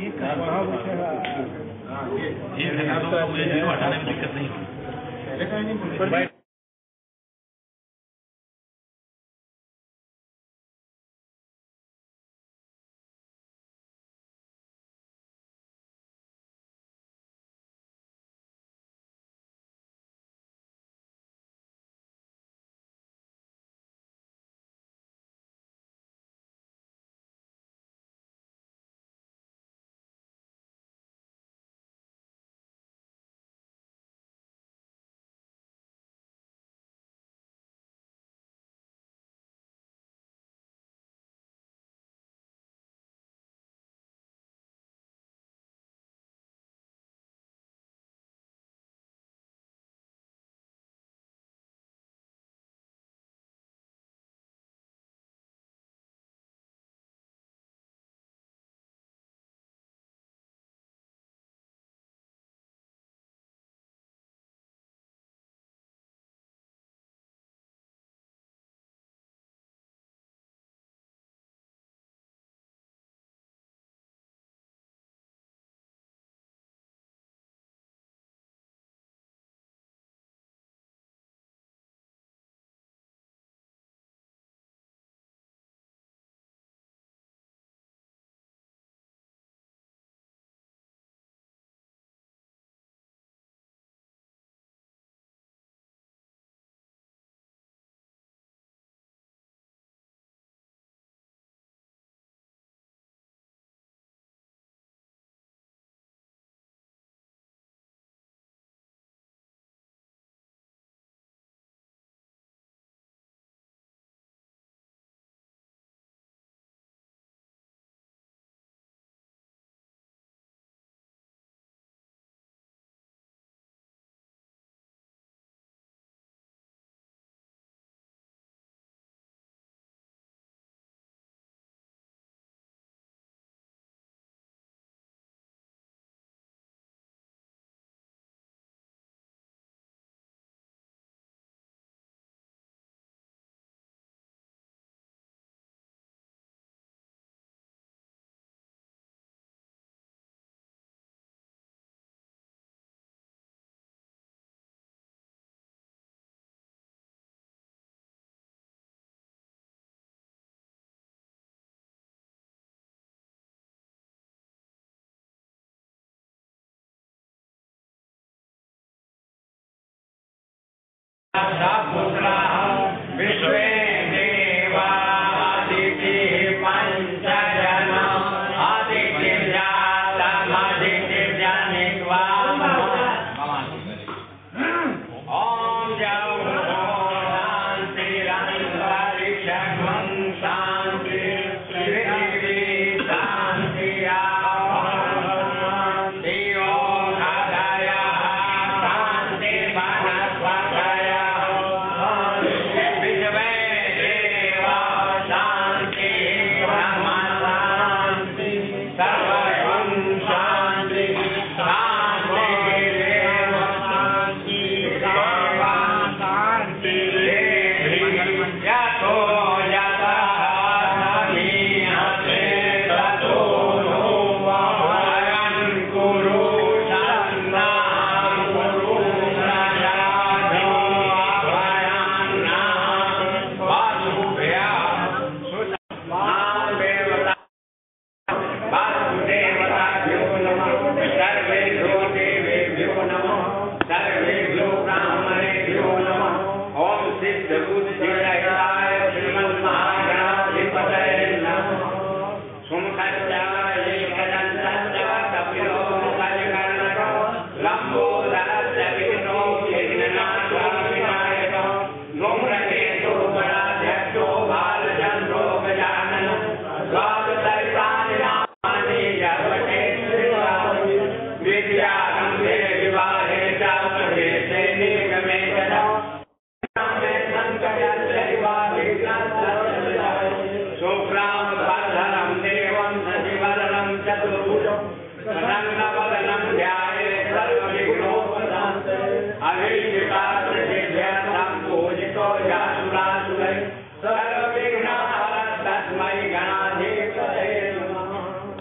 ये हटाने में दिक्कत नहीं होगी।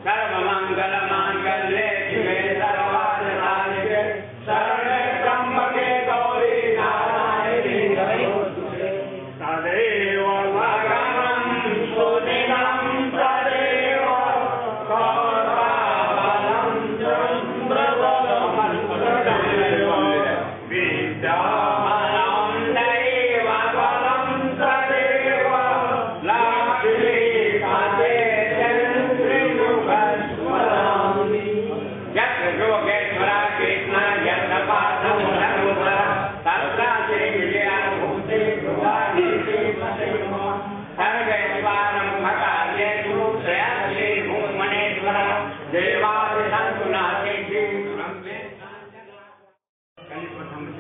सर्वमंगलमांगल्ये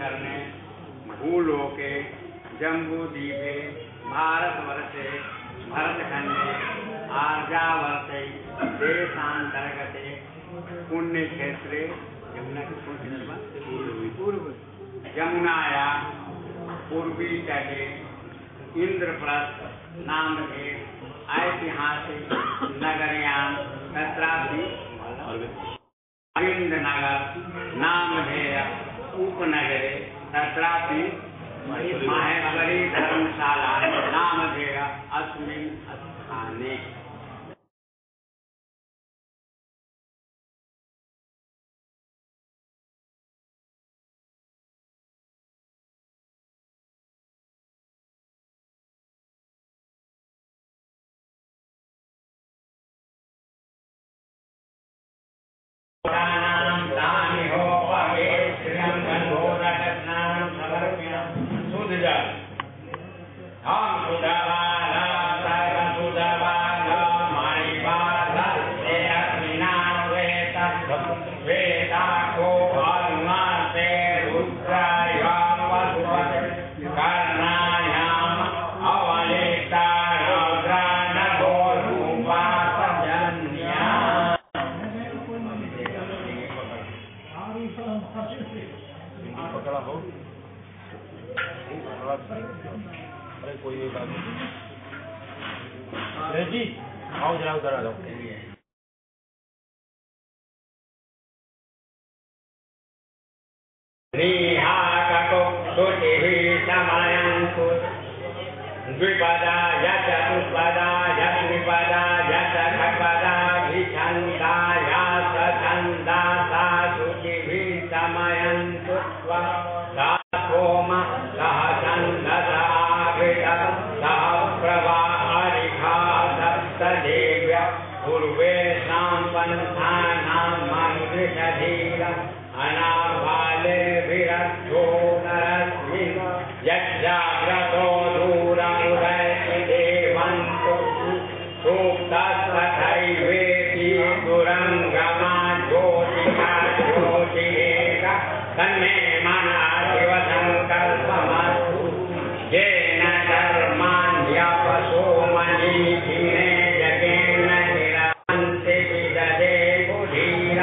करने भूलोके जम्बूद्वीपे भारतवर्षे भरतखंडे आर्यावर्ते देशांतर्गते पुण्यक्षेत्रे यमुनाया पूर्वी तटे इंद्रप्रस्थ नाम के ऐतिहासिक नगरयां तत्रापि अरविंदनगर नामधेय उपनगरे तत्रापि माहेश्वरी धर्मशाला नामधेय अस्मिन् स्थाने अरे कोई एक आदमी जी आओ जरा उधर आ जाओ द्विपदा यच चतुष्पदा यच त्रिपदा यच खट्पदा विछन्दा यच छन्दा सा शुचिभिः समयन्तु सा सोम सह छन्दसा सह प्रवाहरिखा दत्तदेव्य पूर्वेषां पन्थानां मन्विषधीर अनाबाले विरक्षो नरस्मिन् यज्जाग्रतो दूरमुदयति देवन्तु सूक्तस्तथैवेति दुरङ्गमा ज्योतिका ज्योतिरेक तन्मे मनः शिवसङ्कल्पमस्तु येन कर्माण्यपशो मनीषिणे जगेन निरन्ति विदधे बुधिर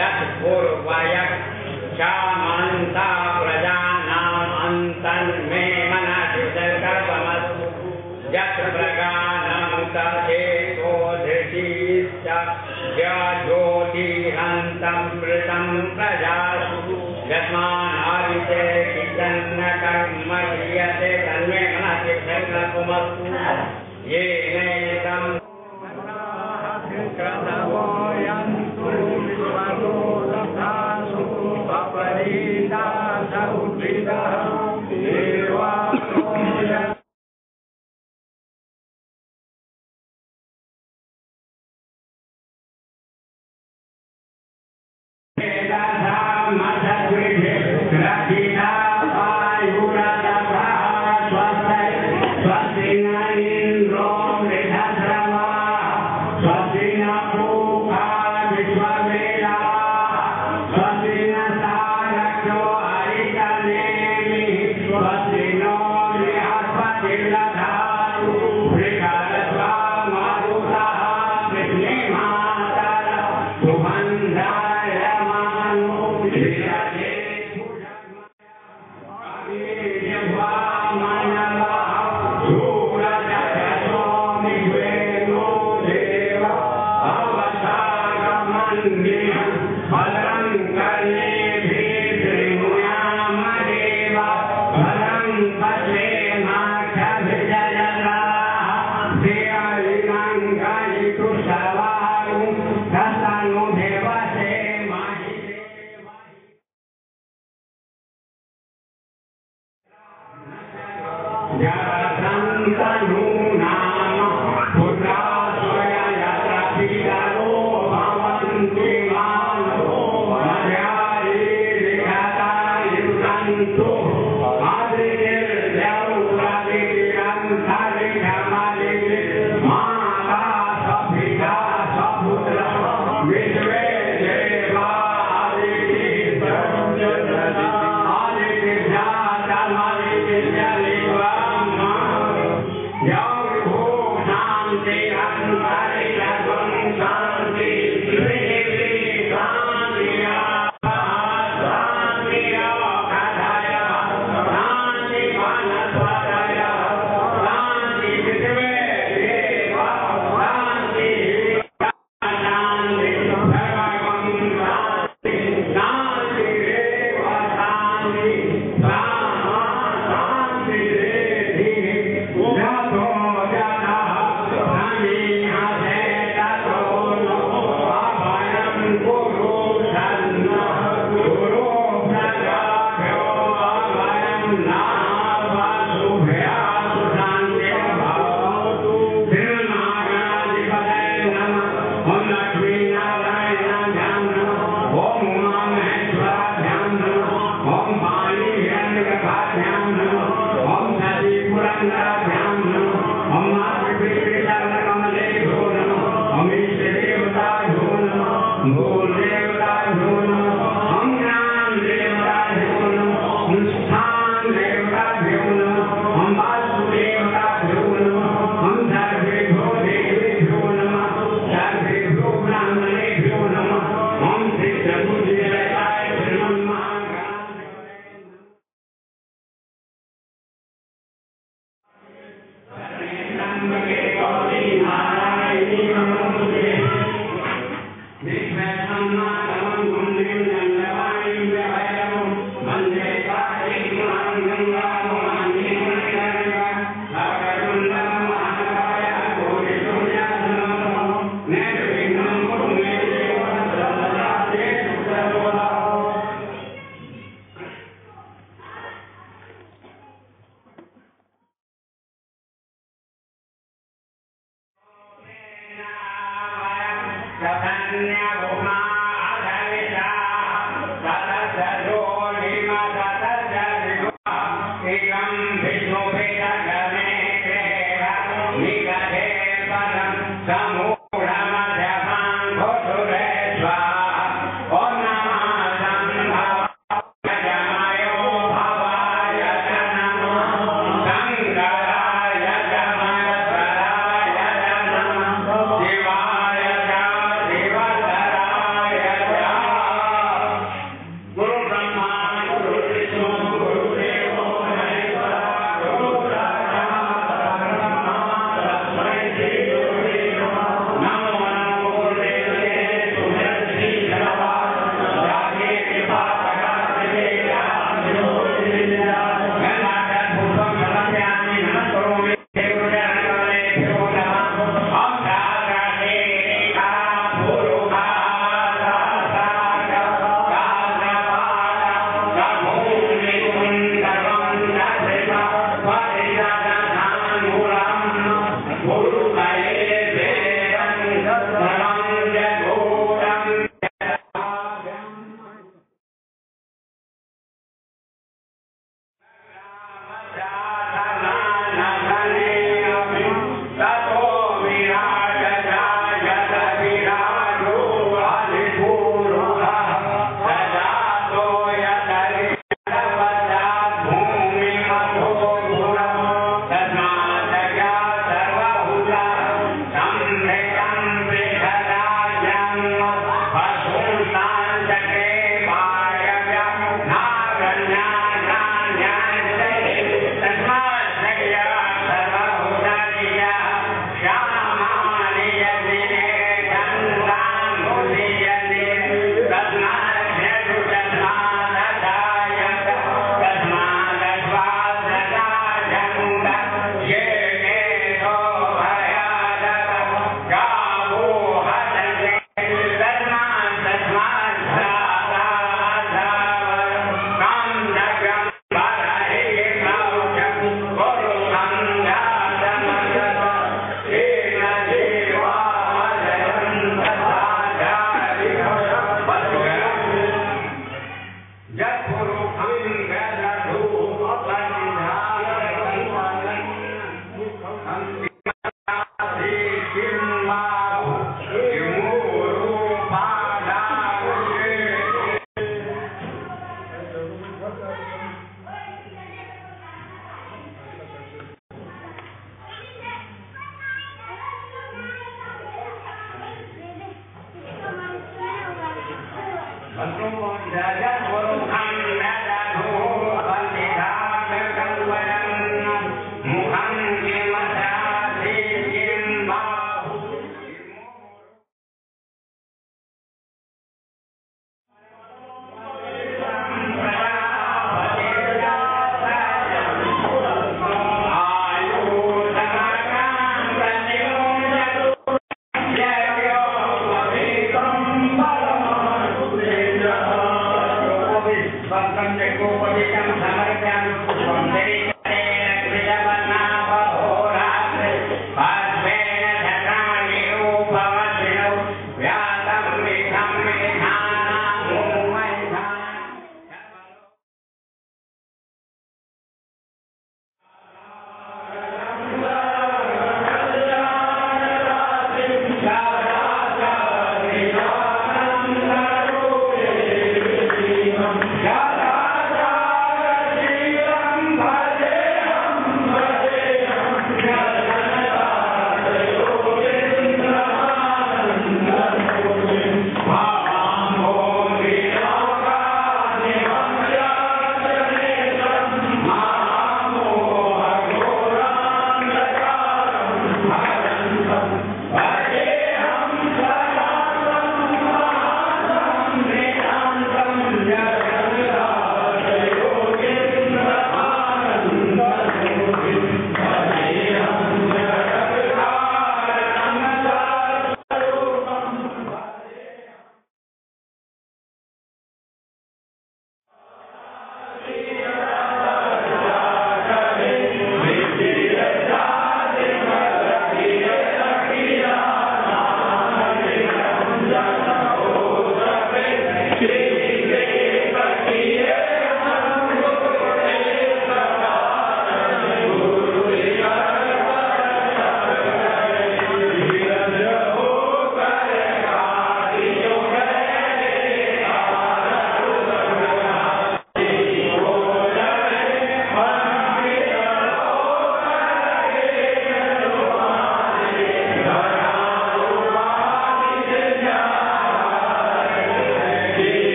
यत् पूर्वयः क्षमन्ता प्रजानाम् अन्तन्मे मनः शिवसङ्कल्पमस्तु यत् प्रगानं तथेतो धृतिश्च ज्योतिरन्तमृतं प्रजासु यस्मान्नाविते किञ्चन कर्म क्रियते तन्मे मनः शिवसङ्कल्पमस्तु येनैतं कृतवो यन्तु विश्वलोकधासु अपरीतासौ विदः देवासो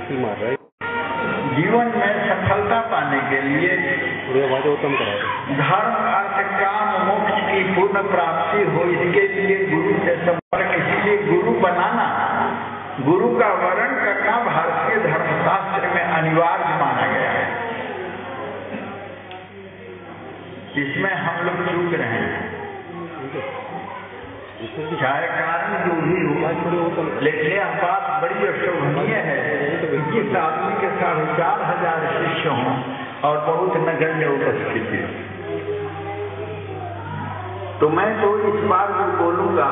सीटी मार रहा है। जीवन में सफलता पाने के लिए आवाज और कम करा धर्म अर्थ काम मोक्ष की पूर्ण प्राप्ति हो, इसके लिए गुरु से संपर्क, इसलिए गुरु बनाना, गुरु का वर्ण करना भारतीय धर्मशास्त्र में अनिवार्य माना गया है। इसमें हम लोग चूक रहे हैं, चाहे कारण जो भी हो, लेकिन यह बात बड़ी अशोभनीय है कि जिस आदमी के 4,500 शिष्य हों और बहुत नगण्य उपस्थिति, तो मैं तो इस बार जो बोलूंगा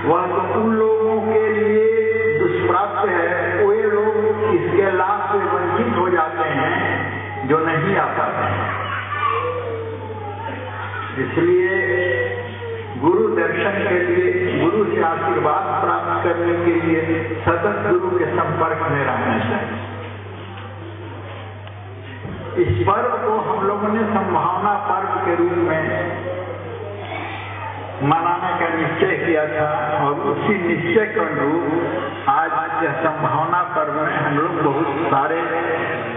वह तो उन लोगों के लिए दुष्प्राप्य है, वे लोग इसके लाभ से वंचित हो जाते हैं जो नहीं आ पाते हैं। इसलिए गुरु दर्शन के लिए, गुरु से आशीर्वाद प्राप्त करने के लिए सतत गुरु के संपर्क में रहना चाहिए। इस पर्व को हम लोगों ने संभावना पर्व के रूप में मनाने का निश्चय किया था और उसी निश्चय के अनुरूप आज यह संभावना पर्व में हम लोग बहुत सारे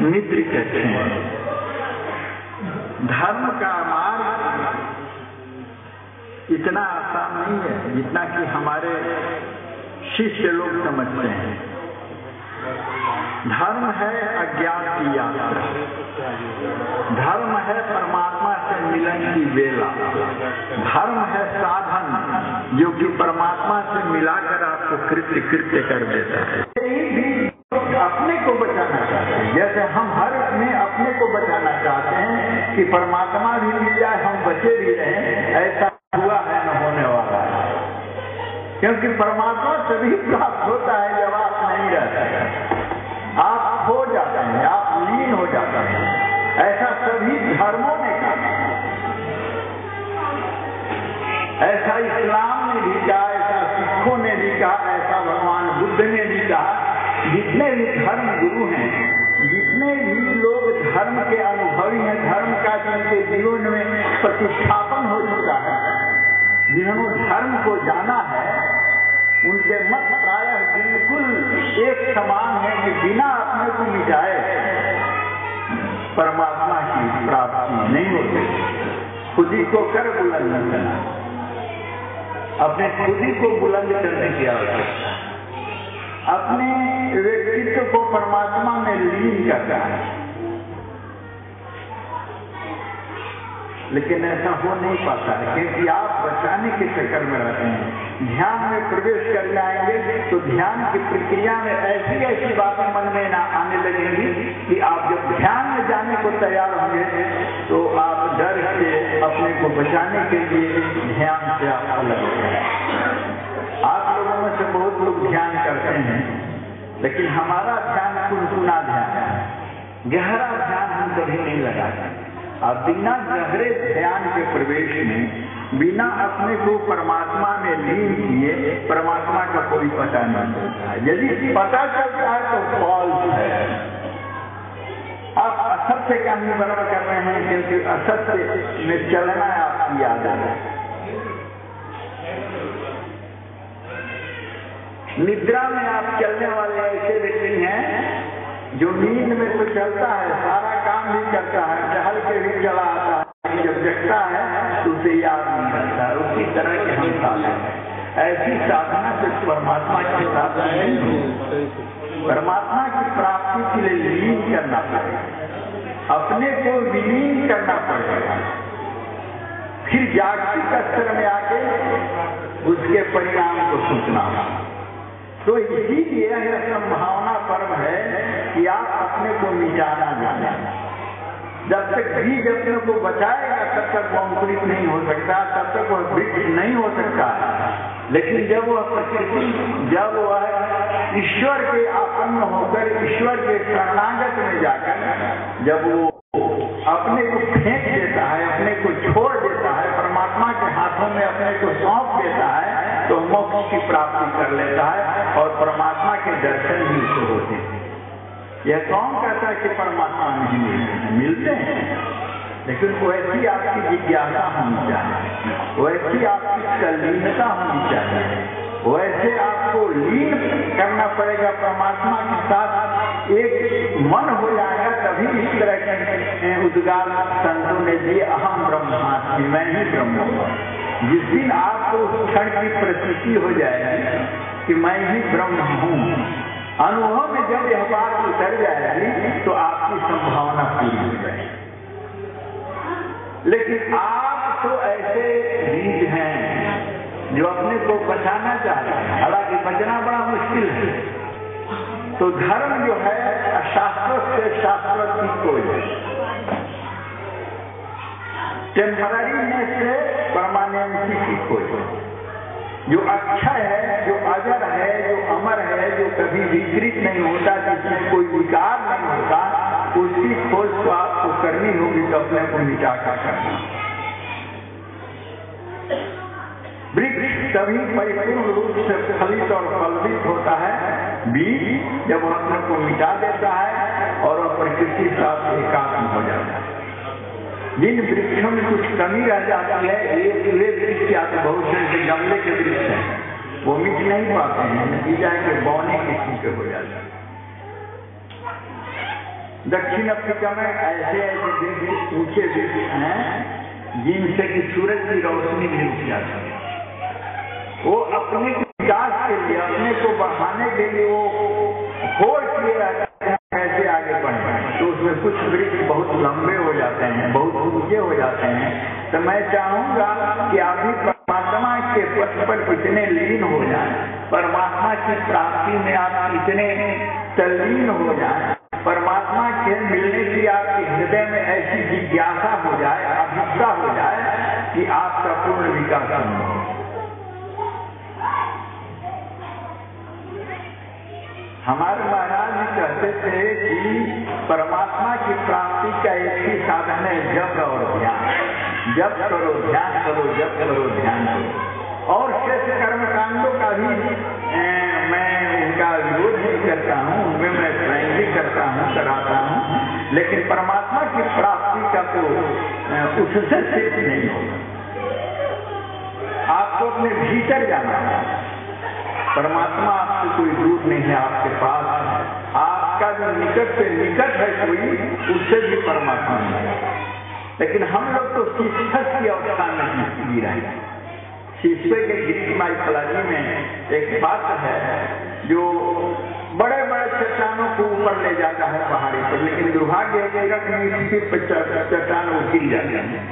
मित्र कहते हैं। धर्म का मार्ग इतना आसान नहीं है जितना कि हमारे शिष्य लोग समझते हैं। धर्म है अज्ञान की यात्रा, धर्म है परमात्मा से मिलन की वेला, धर्म है साधन जो कि परमात्मा से मिलाकर आपको कृत्य कर देता है। अपने को बचाना चाहते हैं, जैसे हम हर में अपने को बचाना चाहते हैं कि परमात्मा भी मिल जाए, हम बचे भी रहें, ऐसा हुआ है न होने वाला है। क्योंकि परमात्मा तभी प्राप्त होता है जब आप नहीं रहते, आप खो जाते हैं, आप लीन हो जाते हैं। ऐसा सभी धर्मों ने कहा, ऐसा इस्लाम ने भी कहा, ऐसा सिखों ने भी कहा, ऐसा भगवान बुद्ध ने भी कहा। जितने भी धर्म गुरु हैं, जितने भी लोग धर्म के अनुभवी हैं, धर्म का जिनके जीवन में प्रतिष्ठापन हो चुका है, जिन्होंने धर्म को जाना है, उनके मत प्रायः बिल्कुल एक समान है कि बिना अपने को मिटाए परमात्मा की प्राप्ति नहीं होती। खुद ही को कर बुलंद करना, अपने खुद ही को बुलंद करने की आवश्यकता है, अपने व्यक्तित्व को परमात्मा में लीन करता है। लेकिन ऐसा हो नहीं पाता है क्योंकि आप बचाने के चक्कर में रहते हैं। ध्यान में प्रवेश कर जाएंगे तो ध्यान की प्रक्रिया में ऐसी ऐसी बातें मन में ना आने लगेंगी कि आप जब ध्यान में जाने को तैयार होंगे तो आप डर से अपने को बचाने के लिए ध्यान से आप अलग हो जाएंगे। आप लोगों में से बहुत लोग ध्यान करते हैं, लेकिन हमारा ध्यान कुनकुना ध्यान है, गहरा ध्यान हम कभी नहीं लगाते। अब बिना गहरे ध्यान के प्रवेश में, बिना अपने को परमात्मा में लीन किए परमात्मा का कोई पता नहीं चलता है। यदि पता चलता है तो फॉल्स है। आप असत्य का निवारण कर रहे हैं क्योंकि असत्य में चलना आपकी आदत है। निद्रा में आप चलने वाले ऐसे व्यक्ति हैं जो नींद में तो चलता है, सारा काम भी करता है, टहल के भी चला आता है, जब जगता है तो उसे याद नहीं रहता। उसी तरह के हम साधना है। ऐसी साधना से परमात्मा की साधना नहीं होती। परमात्मा की प्राप्ति के लिए लीन करना पड़ेगा, अपने को विलीन करना पड़ेगा, फिर जागतिक स्तर में आके उसके परिणाम को सोचना। तो इसीलिए यह संभावना पर्व है कि आप अपने को मिटाना जाने। जब तक बीज अपने को बचाएगा तब तक वो अंकुरित नहीं हो सकता, तब तक वह वृक्ष नहीं हो सकता। लेकिन जब वह प्रकृति, जब वह ईश्वर के आसन्न होकर ईश्वर के शरणागत में जाकर जब वो अपने को फेंक देता है, अपने को छोड़ देता है, परमात्मा के हाथों में अपने को सौंप देता है, तो मोक्ष की प्राप्ति कर लेता है और परमात्मा के दर्शन भी उसे होते हैं। यह कौन कहता है कि परमात्मा नहीं मिलते हैं? मिलते हैं, लेकिन वैसी आपकी जिज्ञासा होनी चाहिए, वैसी आपकी तल्लीनता होनी चाहिए, वैसे आपको लीन करना पड़ेगा परमात्मा के साथ एक मन हो जाएगा तभी इस तरह के उद्गार संतों ने दिए, अहम ब्रह्मास्मि, मैं ही ब्रह्म हूँ। जिस दिन आपको उस क्षण की प्रतीति हो जाएगी कि मैं ही ब्रह्म हूँ, अनुभव में जब यह बात उतर जाएगी तो आपकी संभावना पूरी हो जाएगी। लेकिन आप तो ऐसे बीज हैं जो अपने को बचाना चाहते हैं, हालांकि बचना बड़ा मुश्किल है। तो धर्म जो है शाश्वत से शाश्वत की कोई, टेम्पररीनेस से परमानेंसी की खोज। जो अक्षय है, जो अजर है, जो अमर है, जो कभी विकृत नहीं होता, जिसमें कोई विकार नहीं होता, उसकी खोज तो आपको करनी होगी, तो अपने को मिटा कर करना। वृक्ष तभी परिपूर्ण रूप से फलित और फलवित होता है, बीज जब वह अपने को मिटा देता है और वह प्रकृति के साथ एकात्म हो जाता है। जिन वृक्षों में कुछ कमी रह जाती है, ये वृक्ष या तो बहुत से गमले के वृक्ष हैं, वो मिट नहीं पाते हैं, नतीजा के बौने किस्म के हो जाते हैं। दक्षिण अफ्रीका में ऐसे ऐसे ऊंचे वृक्ष हैं जिनसे कि सूरज की रोशनी भी उठ जाती है। वो अपने विकास के लिए, अपने को बढ़ाने के लिए वो खोज किए रहते हैं कैसे आगे बढ़े। तो उसमें कुछ वृक्ष बहुत लंबे हो जाते हैं, बहुत ऊंचे हो जाते हैं। तो मैं चाहूंगा कि आप भी परमात्मा के पथ पर इतने लीन हो जाएं, परमात्मा की प्राप्ति में आप इतने तल्लीन हो जाएं, परमात्मा के मिलने की आपके हृदय में ऐसी जिज्ञासा हो जाए, अभिप्सा हो जाए कि आपका पूर्ण विकास हो। हमारे महाराज जी कहते थे कि परमात्मा की प्राप्ति का एक ही साधन है जप और ध्यान। जप करो, ध्यान करो, जप करो, ध्यान करो। और शेष कर्म कांडों का भी मैं उनका विरोध नहीं करता हूँ, उनमें मैं स्वयं भी करता हूँ, कराता हूँ, लेकिन परमात्मा की प्राप्ति का तो उससे शेष नहीं होगा। आपको अपने भीतर जाना है। परमात्मा आपसे कोई दूर नहीं है, आपके पास है। आपका जो निकट से निकट है कोई, उससे भी परमात्मा नहीं है। लेकिन हम लोग तो शिक्षक की अवस्था में जी रहे हैं। शिष्य के गिरी माइथोलॉजी में एक बात है जो बड़े बड़े चट्टानों को ऊपर ले जाता है पहाड़ी पर, लेकिन दुर्भाग्य चट्टान वो गिर जाते हैं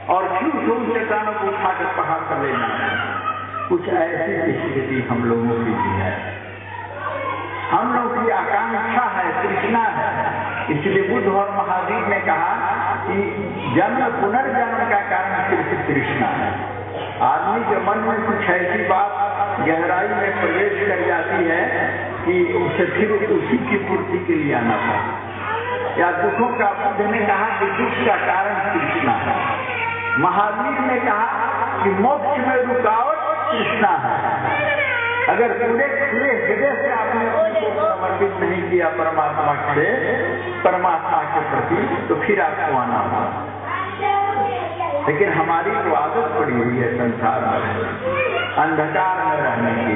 और फिर उन चट्टानों को उठाकर पहाड़ पर ले जाना है। कुछ ऐसी स्थिति हम लोगों की भी है। हम लोग की आकांक्षा है, तृष्णा है। इसलिए बुद्ध और महावीर ने कहा कि जन्म पुनर्जन्म का कारण सिर्फ तृष्णा है। आदमी के मन में कुछ ऐसी बात गहराई में प्रवेश कर जाती है कि उसे फिर उसी की पूर्ति के लिए आना था। या दुखों का बुद्ध ने कहा कि दुख का कारण तृष्णा है। महावीर ने कहा कि मोक्ष में रुकावट तृष्णा है। अगर पूरे खुले हृदय से आपने अपने को समर्पित नहीं किया परमात्मा से, परमात्मा के प्रति, तो फिर आपको आना होगा। लेकिन हमारी तो आदत पड़ी हुई है संसार में अंधकार में रहने की।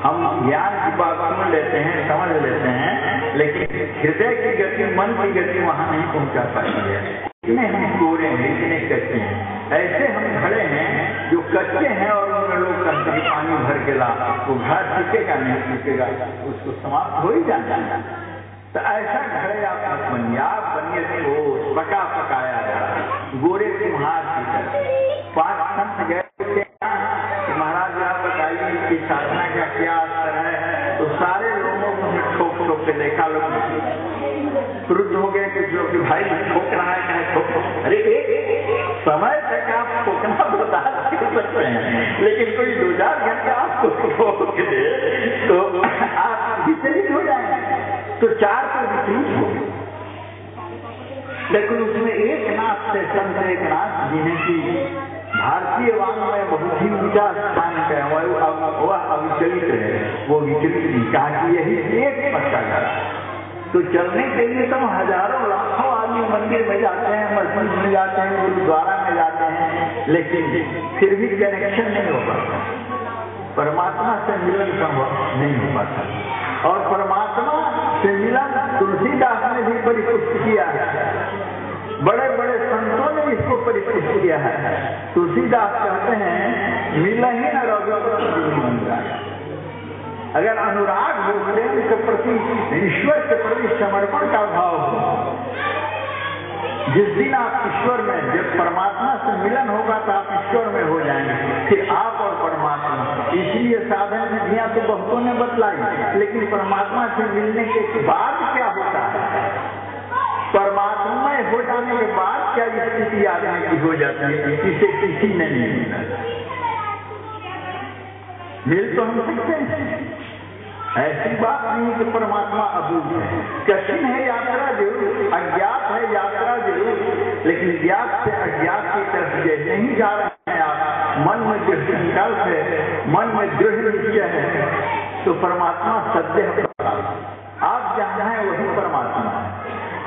हम ज्ञान की बात सुन लेते हैं, समझ लेते हैं, लेकिन हृदय की गति, मन की गति वहां नहीं पहुंचा पाती है। इतने हम कोरे हैं, इतने कच्चे हैं। ऐसे हम खड़े हैं जो कच्चे हैं और उनमें लोग कहते हैं पानी भर के ला, वो घर टिकेगा नहीं टिकेगा, उसको समाप्त हो ही जाना है। तो ऐसा घड़े आप मत बनिए। आप बनिए तो पका पकाया जा गोरे कुम्हार की। 5 संत गए महाराज आप बताइए कि साधना का क्या असर है। तो सारे लोगों को ठोक ठोक के देखा, लोग क्रुद्ध हो गए कुछ लोग कि भाई ठोक रहा है, कहे ठोक। अरे समय तक आप ठोकना बर्दाश्त कर सकते हैं, लेकिन कोई 2-4 घंटे आपको ठोक दे तो आप विचलित हो जाएंगे। तो 4 तो विचलित हो गए, लेकिन उसमें एक नाथ से संत एक नाथ जिन्हें की भारतीय वांग में बहुत ही ऊंचा स्थान है, वह अविचलित है। वो विचलित नहीं, कहा कि यही एक पक्का करा। तो चलने के लिए तो हजारों लाखों आदमी मंदिर में जाते हैं, मस्जिद में जाते हैं, गुरुद्वारा में जाते हैं, लेकिन फिर भी कनेक्शन नहीं हो पाता, परमात्मा से मिलन संभव नहीं हो पाता। और परमात्मा से मिलन तुलसीदास ने भी परिपुष्ट किया है, बड़े बड़े संतों ने इसको परिपुष्ट किया है। तुलसीदास कहते हैं मिलन ही न रघुपति। अगर अनुराग हो, प्रेम के प्रति, ईश्वर के प्रति समर्पण का भाव हो, जिस दिन आप ईश्वर में, जब परमात्मा से मिलन होगा तो आप ईश्वर में हो जाएंगे, फिर आप और परमात्मा। इसलिए साधन विधियां तो बहुतों ने बतलाई, लेकिन परमात्मा से मिलने के बाद क्या होता है, परमात्मा हो जाने के बाद क्या स्थिति आदमी की हो जाती है, इसे किसी ने नहीं मिला। मिल तो हम सकते हैं, ऐसी बात नहीं कि परमात्मा अबूझ है। कठिन है यात्रा जरूर, अज्ञात है यात्रा जरूर, लेकिन ज्ञात से अज्ञात की तरफ नहीं जा रहे हैं आप, मन में जो संकल्प है, मन में दृढ़ निश्चय है, तो परमात्मा सद्य आप जहाँ हैं वही परमात्मा है।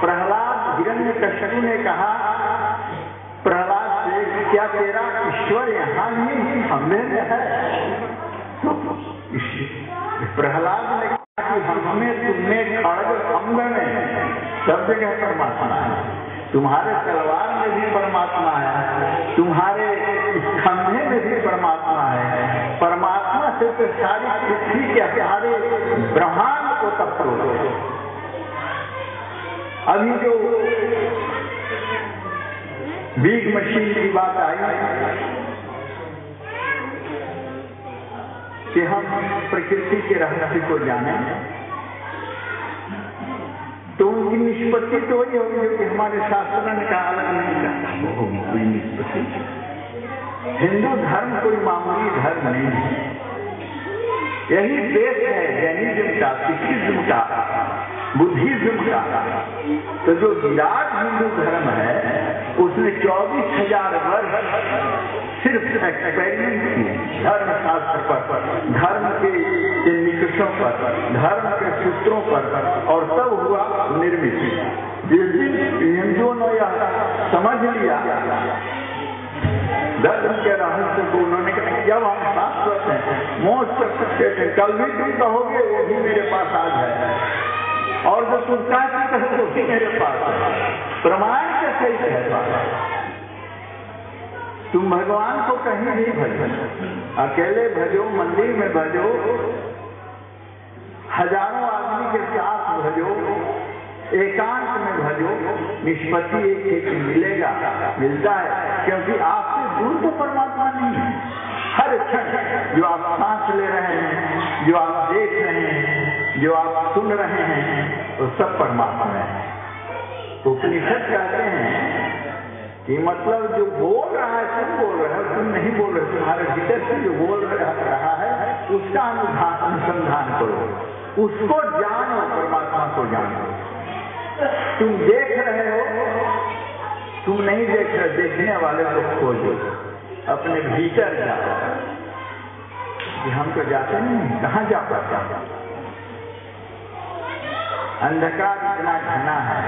प्रहलाद हिरण्यकश्यप ने कहा प्रहलाद से, क्या तेरा ईश्वर यहाँ नहीं हमें है? प्रहलाद ने कहा कि हमें, तुम्हें, खड़ग अंग में, सब जगह परमात्मा है। तुम्हारे तलवार में भी परमात्मा है, तुम्हारे खंभे में भी परमात्मा है। परमात्मा से तो सारी पृथ्वी के सारे ब्रह्मांड को तत्व। अभी जो बिग मशीन की बात आई कि हम प्रकृति के रहस्य को जाने, तो उनकी निष्पत्ति तो वही होगी कि हमारे शास्त्र ने कहा अलग नहीं कहा, कोई निष्पत्ति। हिंदू धर्म कोई मामूली धर्म नहीं है, यही देश है जैनिज्म का, सिखिज्म का, बुद्धिज्म का। तो जो विराट हिंदू धर्म है उसने 24,000 वर्ष सिर्फ एक्सपेरिमेंट किए धर्म शास्त्र पर, धर्म के निकषों पर, धर्म के सूत्रों पर, और तब हुआ निर्मित। जिस दिन हिंदुओं ने यह समझ लिया धर्म के रहस्य को, उन्होंने कहा जब हम शास्त्र हैं मोस्ट कल भी तुम कहोगे वो भी मेरे पास आज है, और जो तुम चाहते हो वो भी मेरे पास है। प्रमाण के सहित है। तुम भगवान को कहीं नहीं भजो, अकेले भजो, मंदिर में भजो, हजारों आदमी के साथ भजो, एकांत में भजो, निष्पत्ति एक मिलेगा, मिलता है। क्योंकि आपसे दूर तो परमात्मा नहीं है। हर क्षण जो आप सांस ले रहे हैं, जो आप देख रहे हैं, जो आप सुन रहे हैं, वो सब परमात्मा है। उपनिषद कहते हैं कि मतलब जो बोल रहा है तुम बोल रहे हो, तुम नहीं बोल रहे, तुम्हारे भीतर से जो बोल रहा है उसका अनुसंधान करो, उसको जानो, परमात्मा को जानो। तुम देख रहे हो, तुम नहीं देख रहे, देखने वाले को खोजो, अपने भीतर जाओ। कि हम तो जाते नहीं, कहाँ जा पाते? अंधकार इतना घना है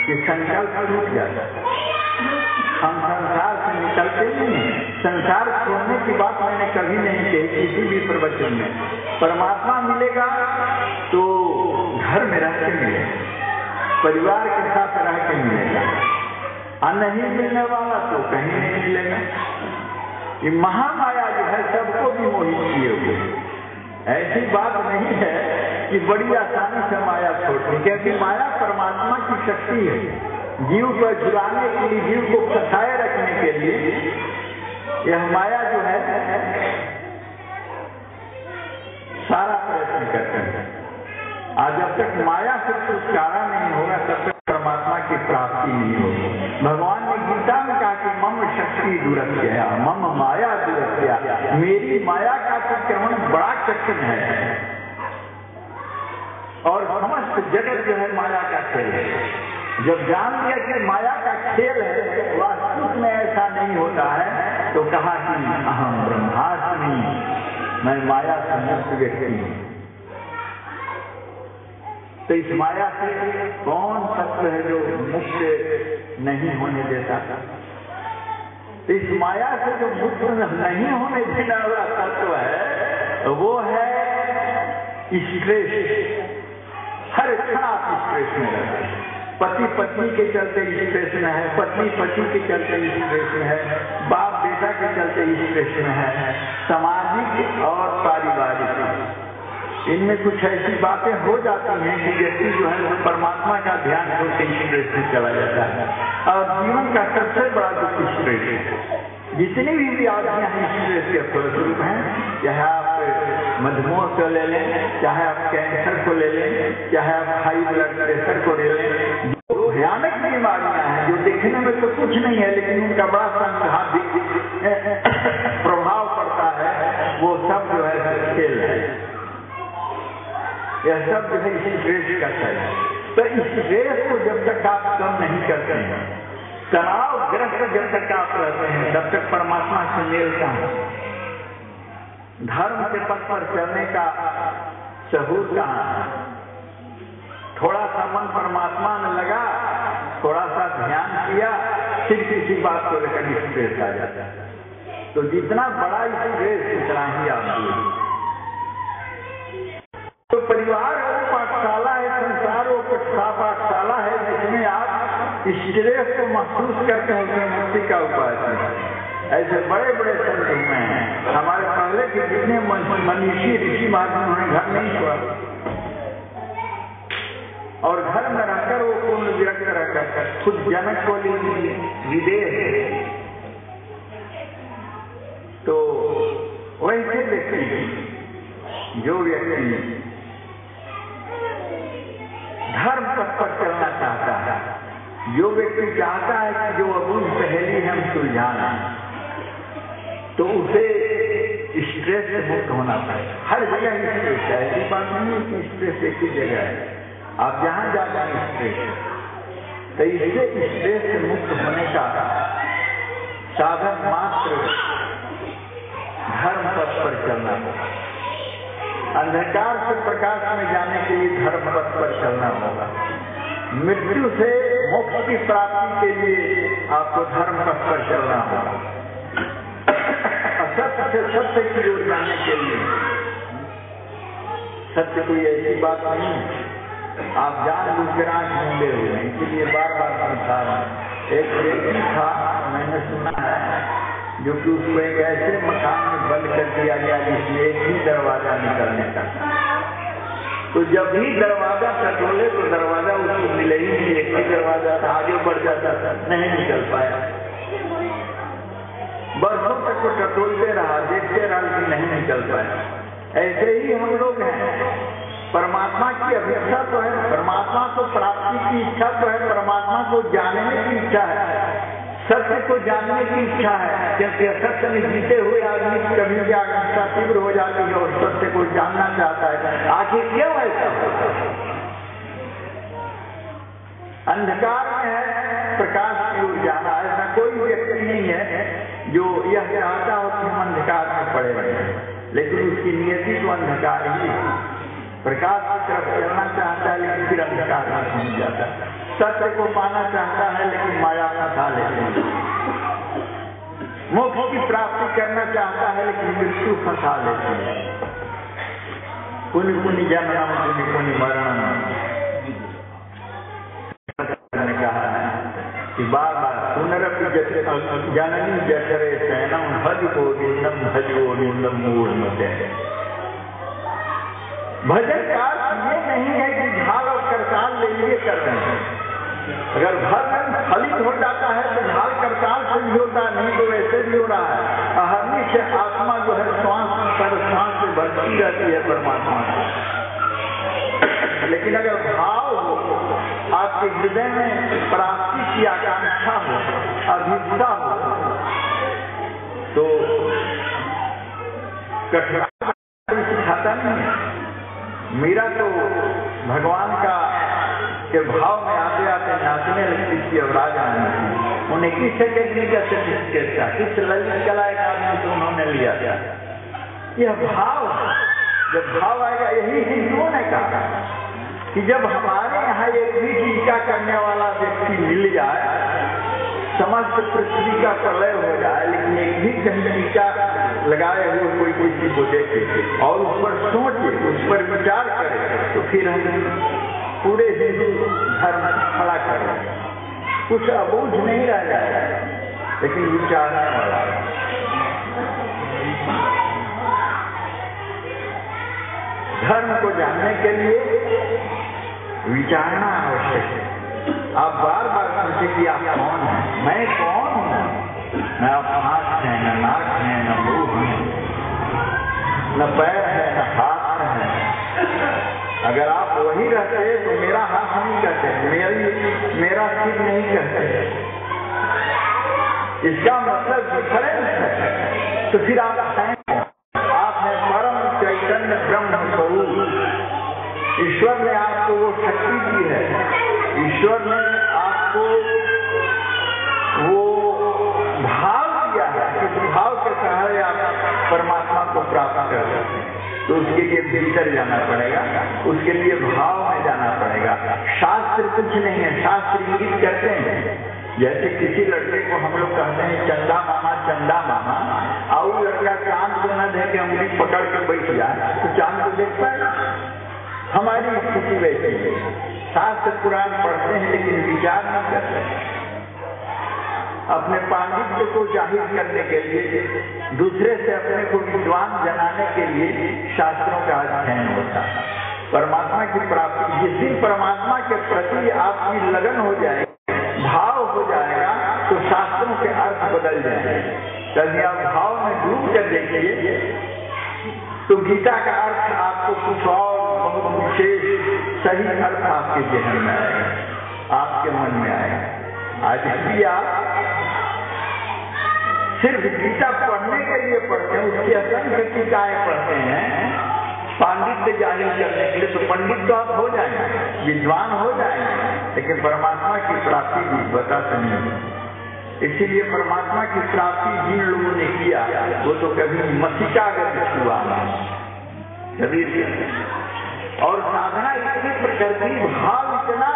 कि संकल्प टूट जाता है। हम संसार से निकलते नहीं। संसार छोड़ने की बात मैंने कभी नहीं कही किसी भी प्रवचन में। परमात्मा मिलेगा तो घर में रह के मिलेगा, परिवार के साथ रह के मिलेगा, और नहीं मिलने वाला तो कहीं नहीं मिलेगा। ये महामाया जो है सबको भी मोहित किए हुए। ऐसी बात नहीं है कि बड़ी आसानी से माया छोड़ती, क्योंकि माया परमात्मा की शक्ति है। जीव को झुलाने के लिए, जीव को फंसाए रखने के लिए यह माया जो है सारा प्रयत्न करते हैं। आज जब तक माया से छुटकारा नहीं होगा तब तक परमात्मा की प्राप्ति नहीं होगी। भगवान ने गीता में कहा कि मम शक्ति दुरत्या, मम माया दुरत्या, मेरी माया का अतिक्रमण बड़ा कठिन है। और समस्त जगत जो है माया का खेल है। जब जान लिया कि माया का खेल है, वास्तविक में ऐसा नहीं होता है, तो कहा कि अहम ब्रह्मास्मि, मैं माया से मुक्त व्यक्ति हूँ। तो इस माया से कौन तत्व है जो मुक्त नहीं होने देता? तो इस माया से जो मुक्त नहीं होने देने वाला तत्व है वो है स्ट्रेस, पति पत्नी के चलते स्ट्रेस में है, पत्नी पति के चलते स्ट्रेस में है, बाप बेटा के चलते स्ट्रेस में है, सामाजिक और पारिवारिक इनमें कुछ ऐसी बातें हो जाती हैं कि व्यक्ति जो है वो परमात्मा का ध्यान छोड़ते स्ट्रेस में चला जाता है। और जीवन का सबसे बड़ा दुख स्ट्रेस है। जितनी भी व्याधियां हैं स्ट्रेस के फलस्वरूप हैं, चाहे आप मधुमेह को ले लें, चाहे आप कैंसर को ले लें, चाहे आप हाई ब्लड प्रेशर को ले लें, जो भयानक बीमारियां हैं जो देखने में तो कुछ नहीं है लेकिन उनका बड़ा संघातिक प्रभाव पड़ता है, वो सब जो है खेल है। यह सब जो है स्ट्रेस का खेल है। तो स्ट्रेस को जब तक आप कम नहीं करते हैं, तनावग्रस्त जब तक आप रहते हैं, तब तक परमात्मा से मेल कहाँ, धर्म के पथ पर चलने का सबूत कहाँ। थोड़ा सा मन परमात्मा में लगा, थोड़ा सा ध्यान किया, फिर किसी बात को लेकर स्ट्रेस आ जाता है। तो जितना बड़ा स्ट्रेस उतना ही आप तो परिवार वो पाठशाला है, संसार वो पाठशाला है जिसमें आप स्ट्रेस को महसूस करते हैं कि मुक्ति का उपाय है। ऐसे बड़े बड़े संत हुए हैं हमारे पहले के, जितने मनीषी ऋषि महात्मा उन्होंने घर नहीं छोड़ा और घर में रहकर वो पूर्ण विरक्त रहकर खुद जनक को विदेह। तो वैसे व्यक्ति जो व्यक्ति धर्म पथ पर चलना चाहता है, जो व्यक्ति चाहता है कि जो अबूझ पहेली हम सुलझाना, तो उसे स्ट्रेस से मुक्त होना पड़ेगा। हर जगह स्ट्रेस है, ऐसी बात नहीं है कि स्ट्रेस एक ही जगह है, आप जहां जाते हैं स्ट्रेस है। तो इससे स्ट्रेस से मुक्त होने का साधन मात्र धर्म पथ पर चलना होगा। अंधकार से प्रकाश में जाने के लिए धर्म पथ पर चलना होगा। मृत्यु से मोक्ष की प्राप्ति के लिए आपको धर्म पथ पर चलना होगा। असत्य से सत्य की ओर जाने के लिए, सत्य कोई ऐसी बात नहीं है आप जानबूझ कर आंख मूंदे हुए हैं, इसलिए बार बार समझा रहा हूं। एक व्यक्ति था, मैंने सुना है, जो कि उसको एक ऐसे मकान में बंद कर दिया गया जिसमें एक ही दरवाजा निकलने का। तो जब भी दरवाजा टटोले तो दरवाजा उसको मिले ही नहीं, एक ही दरवाजा था, आगे बढ़ जाता था, नहीं निकल पाया। बरसों तक वो टटोलते रहा, देखते रहा, लेकिन नहीं निकल पाया। ऐसे ही हम लोग हैं। परमात्मा की अपेक्षा तो है, परमात्मा को प्राप्ति की इच्छा तो है, परमात्मा को जानने की इच्छा है, सत्य को जानने की इच्छा है, क्योंकि असत्य में जीते हुए आदमी कभी भी आकांक्षा तीव्र हो जाती है और सत्य को जानना चाहता है। आखिर क्यों ऐसा होता है? अंधकार में है, प्रकाश की ओर जाना। ऐसा कोई व्यक्ति नहीं है जो यह चाहता हो कि हम अंधकार में पड़े रहे, लेकिन उसकी नियति तो अंधकार ही है। प्रकाश की तरफ चलना चाहता है लेकिन फिर अंधकार में पहुंच जाता है। सत्य को पाना चाहता है लेकिन माया फंसा लेते हैं। मोक्ष की प्राप्ति करना चाहता है लेकिन मृत्यु फंसा लेते हैं। पुण्य पुण्य जननम पुण्य पुण्य मरणम ने कहा है कि बार बार पुनरपि जननी जठरे शयनम भज गोविंदम भज गोविंदम मूढ़मते। भजन का अर्थ ये नहीं है कि झाल और करताल ले लिए कर रहे हैं। अगर भजन फलित हो जाता है तो झाल करताल से भी होता है, नहीं तो वैसे भी हो रहा है। अहर्निश से आत्मा जो है श्वास पर श्वास से भरती रहती है परमात्मा से। लेकिन अगर भाव हो, आपके हृदय में प्राप्ति की आकांक्षा हो, अभिप्सा हो, तो कठिनाई सिखाता नहीं है। मीरा तो भगवान का के भाव में आते आते नाचने लगती थी और राजा थी। उन्हें किस सेकेंडरी का सर्टिफिकेट था, किस ललित कला अकादमी से उन्होंने लिया था। यह भाव, जब भाव आएगा, यही हिंदुओं ने कहा कि जब हमारे यहाँ एक भी टीका करने वाला व्यक्ति मिल जाए, समस्त पृथ्वी का प्रलय हो जाए, लेकिन एक भी कहीं टीका लगाए हुए कोई किसी को देखे और उस पर सोचे, उस पर विचार करे, तो फिर हम पूरे हिंदू धर्म खड़ा कर देगा। कुछ अबूझ नहीं रह जाएगा, लेकिन विचारने वाला। धर्म को जानने के लिए विचारना आवश्यक है। आप बार बार पूछे कि आप कौन हैं, मैं कौन हूँ? न आँख है, न नाक है, न मुंह है, न पैर है, न हाथ है। अगर आप वही रहते तो मेरा हाथ नहीं कहते, मेरा सिर नहीं कहते। इसका मतलब डिफरेंस है। तो फिर आप हैं, आप हैं परम चैतन्य ब्रह्म स्वरूप। ईश्वर ने आपको वो शक्ति दी है, ईश्वर ने आपको वो भाव दिया है, इस भाव के सहारे आप परमात्मा को प्राप्त कर सकते हैं। तो उसके लिए भीतर जाना पड़ेगा, उसके लिए भाव में जाना पड़ेगा। शास्त्र कुछ नहीं है, शास्त्र इंगित करते हैं। जैसे किसी लड़के को हम लोग कहते हैं चंदा मामा, और लड़का चांद को न देखे उंगली पकड़ के बैठ जाए तो चांद को देख पाएगा। हमारी स्थिति वैसी है। शास्त्र पुराण पढ़ते हैं लेकिन विचार नहीं करते। अपने पांडित्य को जाहिर करने के लिए, दूसरे से अपने को विद्वान जनाने के लिए शास्त्रों का अध्ययन होता है। परमात्मा की प्राप्ति, जिस दिन परमात्मा के प्रति आपकी लगन हो जाएगी, भाव हो जाएगा, तो शास्त्रों के अर्थ बदल जाएंगे। कभी आप भाव में डूब कर देखिए तो गीता का अर्थ आपको कुछ और बहुत विशेष सही अर्थ आपके जहन में आएगा, आपके मन में आएगा। आज भी आप सिर्फ गीता पढ़ने के लिए पढ़ते हैं, उसकी असंख्य टीकाएं पढ़ते हैं पांडित्य जाहिर करने के लिए। तो पंडित तो आप हो जाएंगे, विद्वान हो जाएंगे, लेकिन परमात्मा की प्राप्ति विद्वता से नहीं है। इसीलिए परमात्मा की प्राप्ति जिन लोगों ने किया वो तो कभी मसिकागत हुआ कभी। और साधना इतनी प्रकृति भाव, इतना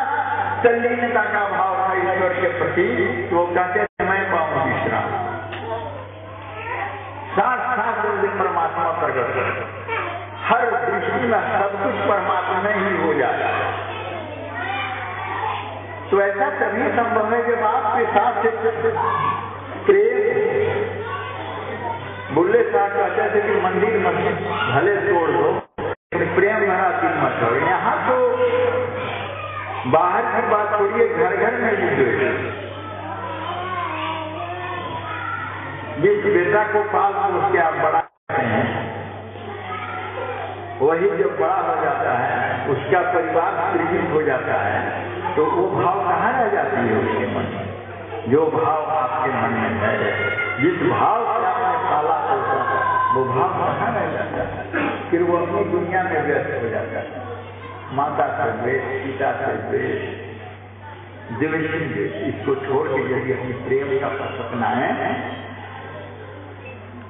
तल्लीनता का भाव था ईश्वर के प्रति, तो वो कहते मैं पाऊं विश्राम। साथ में परमात्मा प्रकट कर, हर दृष्टि में सब कुछ परमात्मा में ही हो जाता है। तो ऐसा तभी संभव है जब आपके साथ प्रेम। बुल्ले साहब कहते थे कि मंदिर मस्जिद भले तोड़ दो, प्रेम भरा दिल मत हो। यहाँ तो बाहर की बात छोड़िए, घर घर में युद्ध। जिस बेटा को पाल पोस के आप बड़ा करते हैं, वही जब बड़ा हो जाता है, उसका परिवार सृजित हो जाता है, तो वो भाव कहाँ रह जाती है उसके मन में? जो भाव आपके मन में है, जिस भाव से आपने पाला होता, वो भाव कहाँ रह जाता है? फिर वो अपनी दुनिया में व्यस्त हो जाता है। माता से द्वेष, पिता से द्वेष, द्वेष, इसको छोड़ के यदि अपनी प्रेम का सपना है,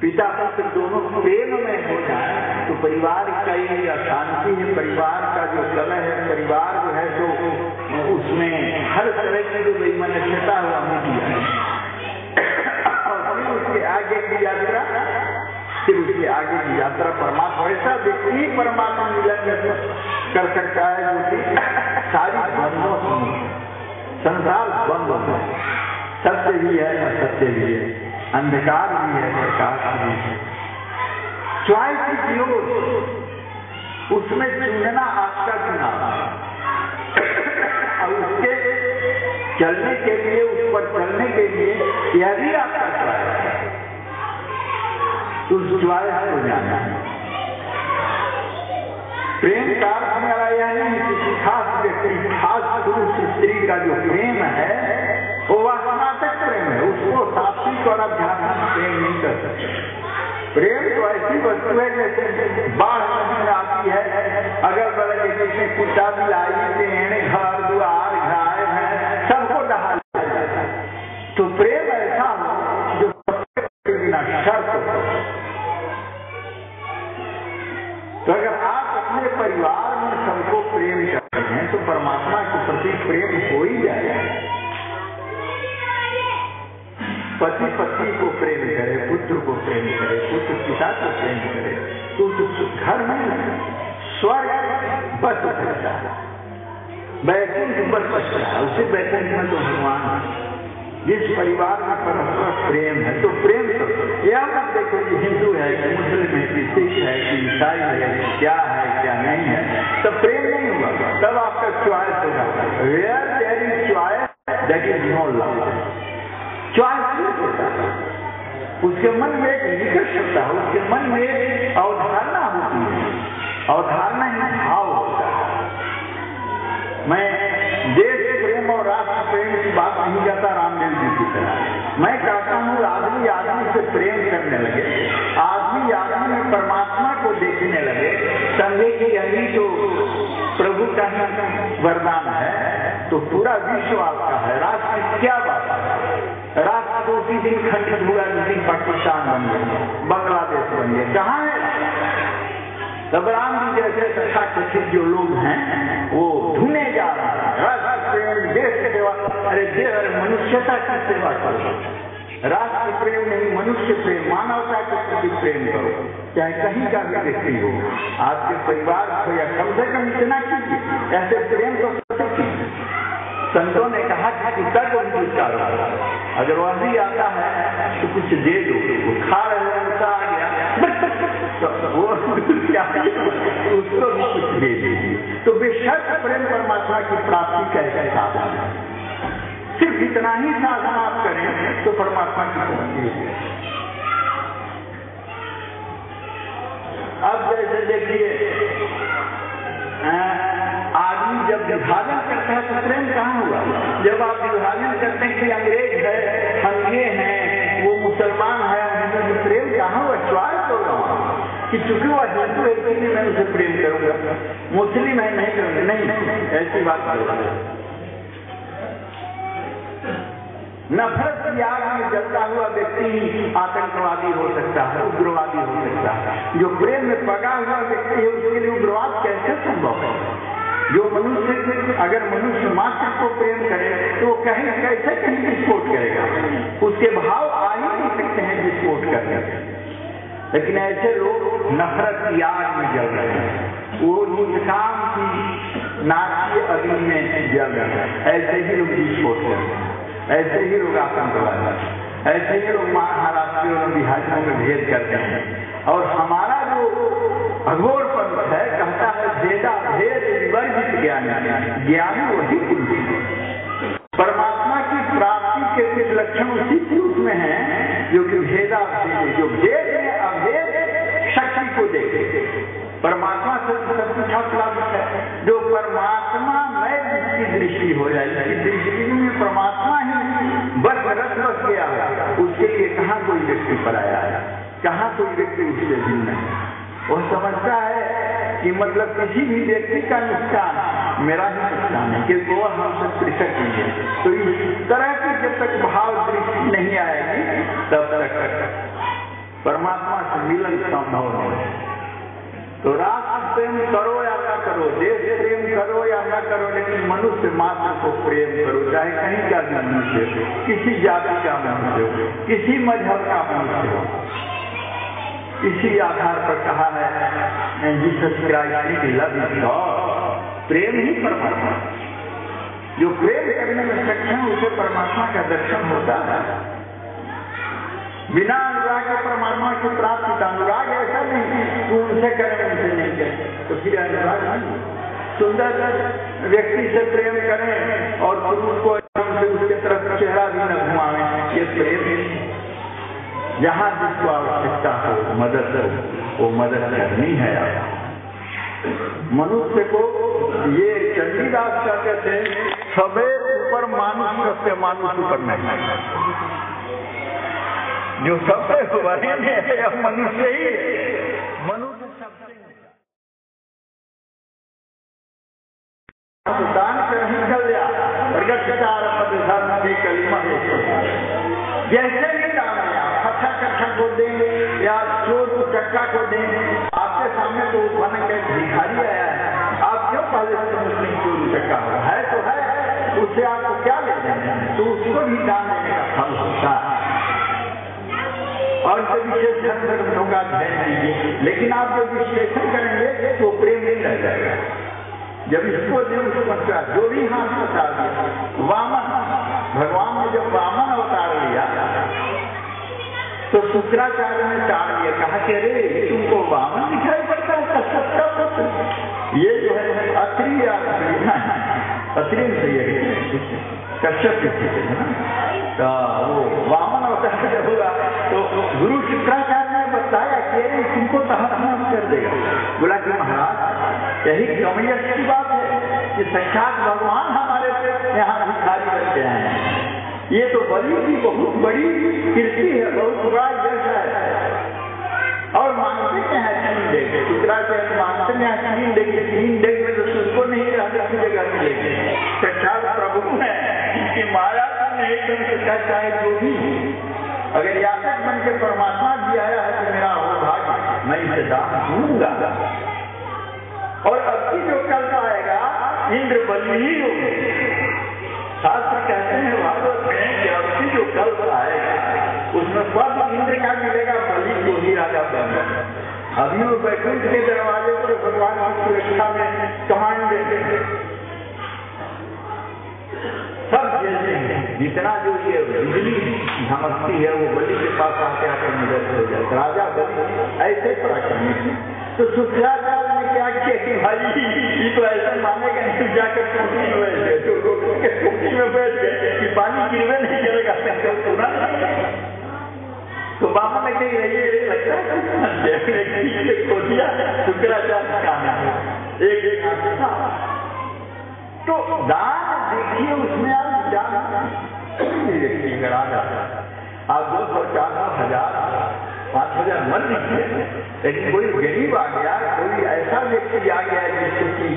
पिता पुत्र दोनों प्रेम में हो जाए, तो परिवार का ये अशांति है, परिवार का जो कलह है, परिवार जो है तो उसमें हर तरह की जो वैमनस्यता है हमें किया है। और फिर उसके आगे की यात्रा, परमात्मा, ऐसा व्यक्ति परमात्मा मिलन कर सकता है जो कि सारी द्वंद्वों से, संसार द्वंद्व है, सत्य भी है असत्य भी है, अंधकार भी है प्रकाश भी है। चॉइस इज योर्स, उसमें चुनना आपका चुनाव है। और उसके चलने के लिए, उस पर चलने के लिए यह भी आपका चॉइस है। उस चॉइस को जाना है। प्रेम का अर्थ मेरा यह नहीं किसी खास व्यक्ति, खास पुरुष स्त्री का जो प्रेम है वो वासनात्मक प्रेम है, उसको सात्विक और आध्यात्मिक प्रेम नहीं कर सकते। प्रेम तो ऐसी वस्तु है जैसे बाढ़ नदी में आती है, अगल बगल जैसे कुत्ता बिलाई पेड़ घर द्वार गाय है सबको डहा जाता है। तो प्रेम ऐसा हो जो बिना शर्त हो। तो अगर आप अपने परिवार में सबको प्रेम करते हैं तो परमात्मा के प्रति प्रेम हो ही जाएगा। पति पत्नी को प्रेम करे, पुत्र को प्रेम करे, पुत्र पिता को प्रेम करे, तो घर में स्वर्ग बस सकता है। बैकुंठ पर सकता है, उसी बैकुंठ में तो भगवान है। जिस परिवार में परस्पर प्रेम है तो प्रेम तो यह मत देखो कि हिंदू है कि मुस्लिम है कि सिख है कि ईसाई है कि क्या है क्या नहीं है, तब प्रेम नहीं हुआ, तब आपका चॉइस होगा। Where there is choice that is no love. Choice होता है, उसके मन में एक निकट होता है, उसके मन में एक अवधारणा होती है, अवधारणा ही भाव होता है। मैं देश प्रेम और राष्ट्र प्रेम की बात नहीं करता रामदेव जी की तरह। मैं कहता हूँ आदमी आदमी से प्रेम करने लगे, आदमी आदमी में परमात्मा को देखने लगे, समझे कि यही तो प्रभु का वरदान है, तो पूरा विश्व आपका है। राष्ट्र की क्या बात है? राष्ट्र तो उसी दिन खंडित हुआ जिस दिन पाकिस्तान बन गया, बांग्लादेश बन गया। कहाँ है? तब राम जी जैसे तथाकथित जो लोग हैं वो ढूंढे जा रहे हैं राष्ट्र प्रेम, देश की सेवा। अरे मनुष्यता की सेवा करो, राष्ट्र प्रेम नहीं मनुष्य प्रेम, मानवता के प्रति प्रेम करो, चाहे कहीं का भी व्यक्ति हो, आपके परिवार हो या कम से कम इतना कीजिए। ऐसे प्रेम तो सबसे कीजिए। संतों ने कहा कि तक उनकी अगर वह भी आता है तो कुछ दे दो, वो खा रहे आ गया वो क्या उसको भी कुछ दे दीजिए। तो बेशक प्रेम परमात्मा की प्राप्ति कैसे साधन है, सिर्फ इतना ही साधन आप करें तो परमात्मा की प्राप्ति है। अब जैसे देखिए आदमी जब विभाजन करता है तो प्रेम कहाँ हुआ? जब आप विभाजन करते हैं कि अंग्रेज है, हंगे हैं, वो मुसलमान है, हिंदू, प्रेम कहाँ हुआ? च्वाइस होगा कि चूंकि वह हिंदू है इसलिए मैं उसे प्रेम करूंगा, मुस्लिम है नहीं करूंगा। नहीं, ऐसी बात नहीं। नफरत की आग में जलता हुआ व्यक्ति आतंकवादी हो सकता है, उग्रवादी हो सकता है। जो प्रेम में पगा हुआ व्यक्ति है उसके लिए उग्रवाद कैसे संभव है? जो मनुष्य अगर मनुष्य मात्र को प्रेम करे तो वो कहीं कैसे कहीं विस्फोट करेगा? उसके भाव आ ही नहीं सकते हैं विस्फोट करने। लेकिन ऐसे लोग नफरत की आग में जल रहे हैं, वो निष्काम की नाची अग्नि में जल रहे हैं। ऐसे ही लोग विस्फोट करते हैं, ऐसे ही लोग आतंकवाद हैं, ऐसे ही लोग महाराष्ट्रियों और बिहारियों में भेद करते हैं। और हमारा जो अघोर पंथ है कहता है भेदा भेद विवर्जित ज्ञानी वही पुरुष है। परमात्मा की प्राप्ति के कुछ लक्षण उसी पुरुष में है जो कि भेदा भेद, जो भेद में अभेद शक्ति को देखे। परमात्मा से सब कुछ उपलब्ध है। जो परमात्मा में जिसकी दृष्टि हो जाए, जिसकी दृष्टि में परमात्मा ही बस रस बस गया है, उसके लिए कहाँ कोई व्यक्ति पराया है, कहाँ कोई व्यक्ति उससे भिन्न है। वह समझता है कि मतलब किसी भी व्यक्ति का नुकसान मेरा ही नुकसान है, क्योंकि वह हमसे पृथक नहीं है। तो इस तरह की जब तक भाव दृष्टि नहीं आएगी तब तक परमात्मा से मिलन संभव नहीं। तो राष्ट्र प्रेम करो या न करो, देश प्रेम करो या न करो, लेकिन मनुष्य मात्र को प्रेम करो, चाहे कहीं का भी मनुष्य हो, किसी जाति का मनुष्य हो, किसी मजहब का मनुष्य हो। इसी आधार पर कहा है जीसस क्राइस्ट की लव इज गॉड, प्रेम ही परमात्मा। जो प्रेम करने में सक्षम उसे परमात्मा का दर्शन होता है। बिना अनुराग के परमात्मा की प्राप्ति का अनुराग ऐसा नहीं तू उनसे करे उनसे नहीं करे, तो फिर अनुराग नहीं। सुंदर व्यक्ति से प्रेम करें और पुरुष को उसके तरफ चेहरा भी न घुमावे, ये प्रेम नहीं। जहाँ जिसको आवश्यकता हो मदद हो वो मदद करनी है। मनुष्य को ये चंडीदास कहते थे सबे ऊपर मानुष से मानुष ऊपर नहीं, जो सबसे बड़े में मनुष्य ही मनुष्य सबसे दान कर निकल गया प्रगटचार पदधर्म की कलिमा जैसे भी दान है खट्टा कट्ठा को देंगे या चोर को चक्का को देंगे। आपके सामने तो बन के भिखारी आया है, आप क्यों पहले से मुस्लिम चोर चक्का है तो है, उससे आपको क्या ले देंगे? तो उसको भी दान देने का फल होता है। और जब विशेष धर्म का ध्यान दीजिए, लेकिन आप जब विश्लेषण करेंगे तो प्रेम नहीं रह जाएगा। जब इसको दे उसको अच्छा जो भी हाथ बता दिया। वामन भगवान ने जब वामन अवतार लिया तो शुक्राचार्य ने टाल दिया, कहा कि अरे तुमको वामन दिखाई पड़ता है, कश्यप का पुत्र। ये जो है अत्रि अत्रि से ये कश्यप है ना, तो वो वामन अवतार जब हुआ तो गुरु शुक्राचार्य ने बताया कि तुमको तहस कर देगा। बोला कि महाराज यही कमयस की बात है कि साक्षात भगवान हमारे यहाँ भिखारी बनते हैं। ये तो बलि की बहुत बड़ी कीर्ति है, बहुत बड़ा यश है। और मानते हैं 3 डेग, शुक्राचार्य मानते हैं 3 डेग, 3 डेग में तो सुनको नहीं रहने की जगह मिलेगी। साक्षात प्रभु है, इनकी माया नहीं तुम सकता, चाहे जो भी अगर याचक बन के परमात्मा भी आया है तो मेरा हो भाग्य, मैं इसे दान दूंगा। और अभी जो कल आएगा इंद्र बलि ही होगा। शास्त्र कहते हैं भागवत में कि अभी जो कल आएगा उसमें सब इंद्र का मिलेगा, बलि को ही राजा बनेगा। अभी वो वैकुंठ के दरवाजे पर भगवान की सुरक्षा में कमांड देते सब जैसे हैं, जितना जो ये बिजली धमकती है वो बलि के पास आके आकर निरस्त हो जाए। राजा बलि ऐसे पराक्रमी। तो शुक्राचार्य ने क्या किया कि भाई ये तो ऐसा मानेगा नहीं, जाकर टोटी में बैठ गए, तो टोटी में बैठ गए कि पानी गिरवे नहीं करेगा। तो बाबा ने कही रही लगता है खो दिया शुक्राचार्य का नाम एक तो दान देखिए उसमें आप व्यक्ति आ जाता है। आप 200, 400, 1000, 5000 मत दीजिए, लेकिन कोई गरीब आ गया, कोई ऐसा व्यक्ति आ गया जिससे कि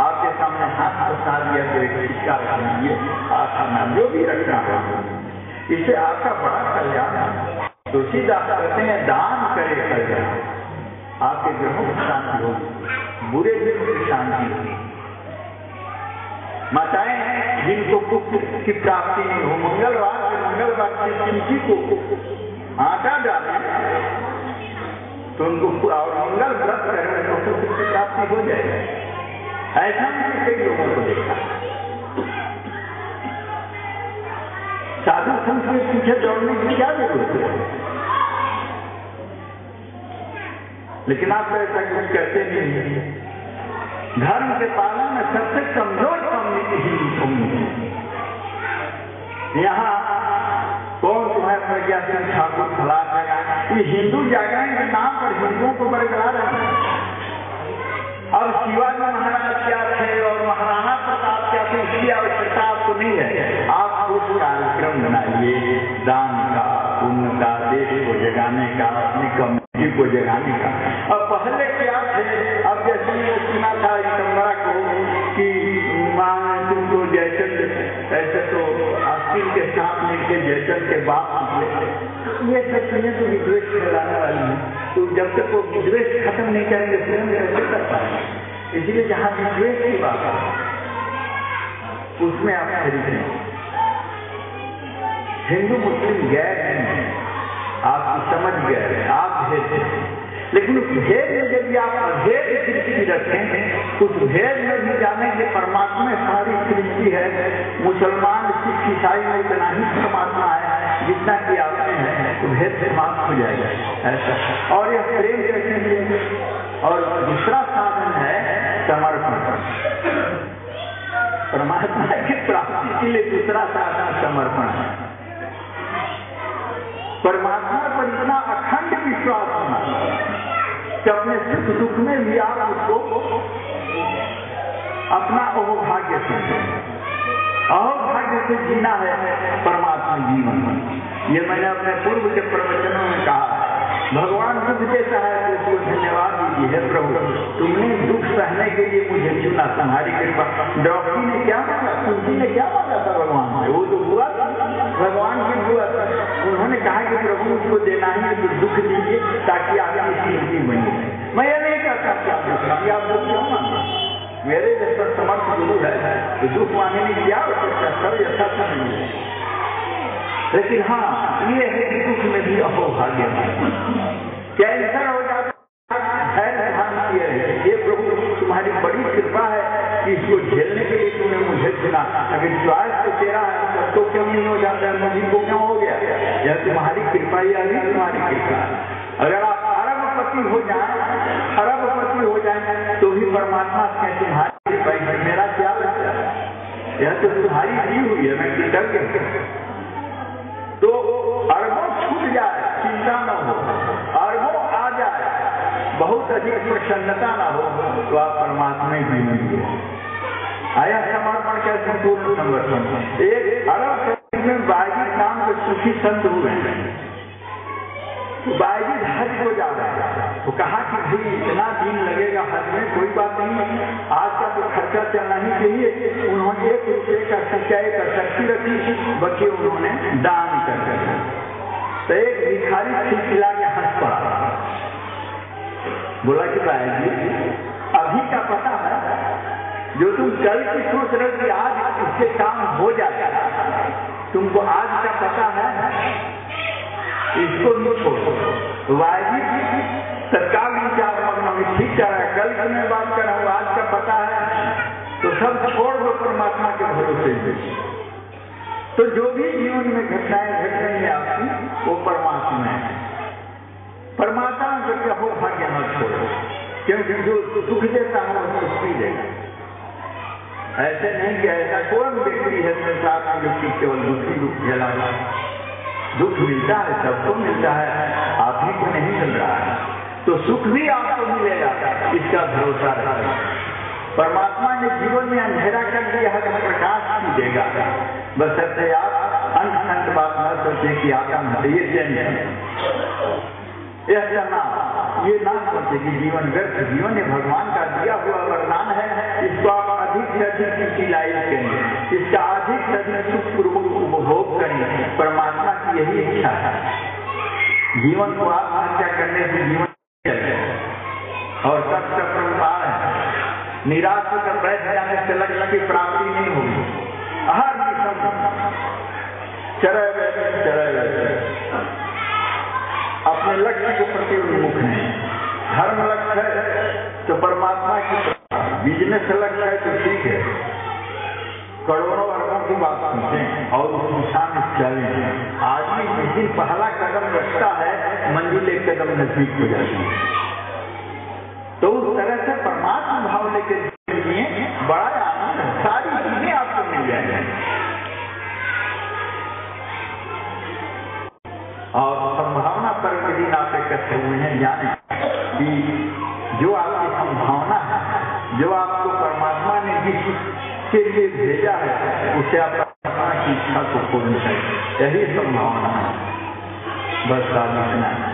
आपके सामने हाथ फंसा दिया तो एक सिक्का रख लीजिए, आपका नाम जो भी रखना है, इससे आपका बड़ा कल्याण। तुलसीदास कहते हैं दान करे कल्याण, आपके ग्रहों की शांति होगी, बुरे दिन की शांति होगी। माताएं जिनको पुत्र की प्राप्ति नहीं हो, मंगलवार किसी को आटा डालें तो उनको और मंगल व्रत करें तो पुत्र की प्राप्ति हो जाएगी। ऐसा मैंने कई लोगों को देखा। साधु संत के पीछे दौड़ने की क्या जरूरत है? लेकिन आप ऐसा कुछ करते नहीं। धर्म के पालन में सबसे कमजोर कम्युनिटी हिंदू कम्युनिटी। यहाँ कौन तुम्हें प्रज्ञा सिंह ठाकुर खड़ा है, ये हिंदू जागरण के नाम पर हिंदुओं को बरकरार है। अब शिवाजी महाराज क्या थे और महाराणा प्रताप क्या थे, इसकी आवश्यकता आपको नहीं है। आप कुछ कार्यक्रम बनाइए दान का, पुण्य का, देश को जगाने का, अपनी कम्युनिटी को जगाने का। अब पहले क्या थे, अब जैसे सुना था सितंबरा को कि मां तुमको जयचंद ऐसे तो आस्तीन के साथ मिलकर जयचंद के बाप निकले, ये सब चीजें तो विद्वेष फैलाने वाली है। तो जब तक वो विद्वेष खत्म नहीं करेंगे स्वयं कैसे कर पाएंगे। इसलिए जहाँ विद्वेष की बात है उसमें आप खरीदें। हिंदू मुस्लिम गैर नहीं, आप समझ गए, आप भेद। लेकिन उस भेद में यदि आप अभेद दृष्टि रखें, उस भेद में भी जाने के परमात्मा में सारी सृष्टि है। मुसलमान, सिख, ईसाई में इतना ही परमात्मा है जितना कि आप में है, तो भेद समाप्त हो जाएगा ऐसा। और यह प्रेम कैसे मिलेंगे? और दूसरा साधन है समर्पण। परमात्मा की प्राप्ति के लिए दूसरा साधन समर्पण है। परमात्मा पर इतना अखंड विश्वास होना कि अपने सुख दुख में भी आप उसको अपना अहोभाग्य से जीना है परमात्मा जीवन। ये मैंने अपने पूर्व के प्रवचनों में कहा। भगवान दुख देता है तो उसको धन्यवाद दीजिए, है प्रभु तुमने दुख सहने के लिए मुझे चुना, तुम्हारी कृपा। द्रौपदी ने क्या मांगा, तुलसी ने क्या मांगा था भगवान से? वो तो हुआ था, भगवान की हुआ था। उन्होंने कहा कि प्रभु उसको देना ही तो दुख दीजिए ताकि आपकी स्थिति बनी। मैं ये नहीं कहता कि आप दुख क्यों मांगे, मेरे जैसा समर्थ गुरु है तो दुख मांगने की क्या आवश्यकता, सब यथार्थ नहीं है। लेकिन हाँ ये है कि दुख में भी अहोभाग्य कैंसर हो जाता है, ये प्रभु तुम्हारी बड़ी कृपा है कि अगर च्वाइस तो तेरा है सबको क्यों नहीं हो जाता है, मुझे को क्यों हो गया? यह तुम्हारी कृपा ही अभी तुम्हारी कृपा। अगर आप अरबपति हो जाए तो भी परमात्मा से तुम्हारी कृपा है, मेरा क्या लगता है? यह तो तुम्हारी दी हुई है, मैं कृतज्ञ। तो अरबों छूट जाए चिंता न हो, अरबों आ जाए बहुत अधिक प्रसन्नता न हो, तो आप परमात्मा ही मिलिए। आया समर्पण का संपूर्ण समर्पण। एक अरब में बागी नाम के सुखी संत हुए, बागी हज को जा रहा है, वो कहा कि भाई इतना दिन लगेगा हज में, कोई बात नहीं, आज का तो खर्चा चलना ही चाहिए। उन्होंने 1 रुपये का सिंचाई का शक्ति रखी, बच्चे उन्होंने दान कर दिया। तो एक भिखारी खिलखिला के हंस पड़ा, बोला कि भाई जी अभी का पता है, जो तुम कल की सोच रहे कि आज इससे काम हो जाएगा, तुमको आज का पता है, इसको नहीं छोड़ो। वाजिब तत्काल विचार में ठीक कर रहा है, कल की मैं बात कर रहा हूँ, आज का पता है, तो सब छोड़ दो परमात्मा के भरोसे से। तो जो भी जीवन में घटनाएं घट रही है आपकी, वो परमात्मा है। परमात्मा को कहो भाग्य न छोड़ो, क्योंकि जो सुख देता है वो सुख भी देगा। ऐसे नहीं कि ऐसा कौन व्यक्ति है संसार में जो कि केवल दुखी दुख झेला रहा है। दुख मिलता है, सबको मिलता है, आप ही को नहीं मिल रहा है, तो सुख भी आपको मिलेगा, इसका भरोसा रखा। परमात्मा ने जीवन में अंधेरा कर दिया है तो प्रकाश भी देगा, बस ऐसे आप अंत बात न सोचे कि आता नहीं, ये टेंशन यह तनाव ये ना सोचे कि जीवन व्यर्थ, जीवन ये भगवान का दिया हुआ वरदान है, इसको आप अधिक से अधिक यूटिलाइज करेंगे, इसका अधिक से अधिक सुखपूर्वक उपभोग करेंगे। परमात्मा की यही इच्छा है, जीवन को आत्महत्या करने से जीवन चले और सबका प्रभाव है, निराश होकर बैठ जाने से लक्ष्य की प्राप्ति नहीं होगी। हर चले अपने लक्ष्य के प्रति उन्मुख नहीं। धर्म लक्ष्य है तो परमात्मा की, बिजनेस लक्ष्य है तो ठीक है, करोड़ों अरबों की बात सुनते और उस दिशा में चले। आदमी जिस दिन पहला कदम रखता है, मंजिल एक कदम नजदीक हो जाती है। तो उस तरह से परमात्मा भाव लेकर लिए बड़ा आनंद, सारी चीजें आपको मिल जाएंगी और संभावना पर के दिन आप इकट्ठे हुए हैं। जाने कि जो आपकी संभावना है, जो आपको परमात्मा ने जिसके लिए भेजा है, उसे आप परमात्मा की इच्छा को पूर्ण करें, यही संभावना है। बस इतना है।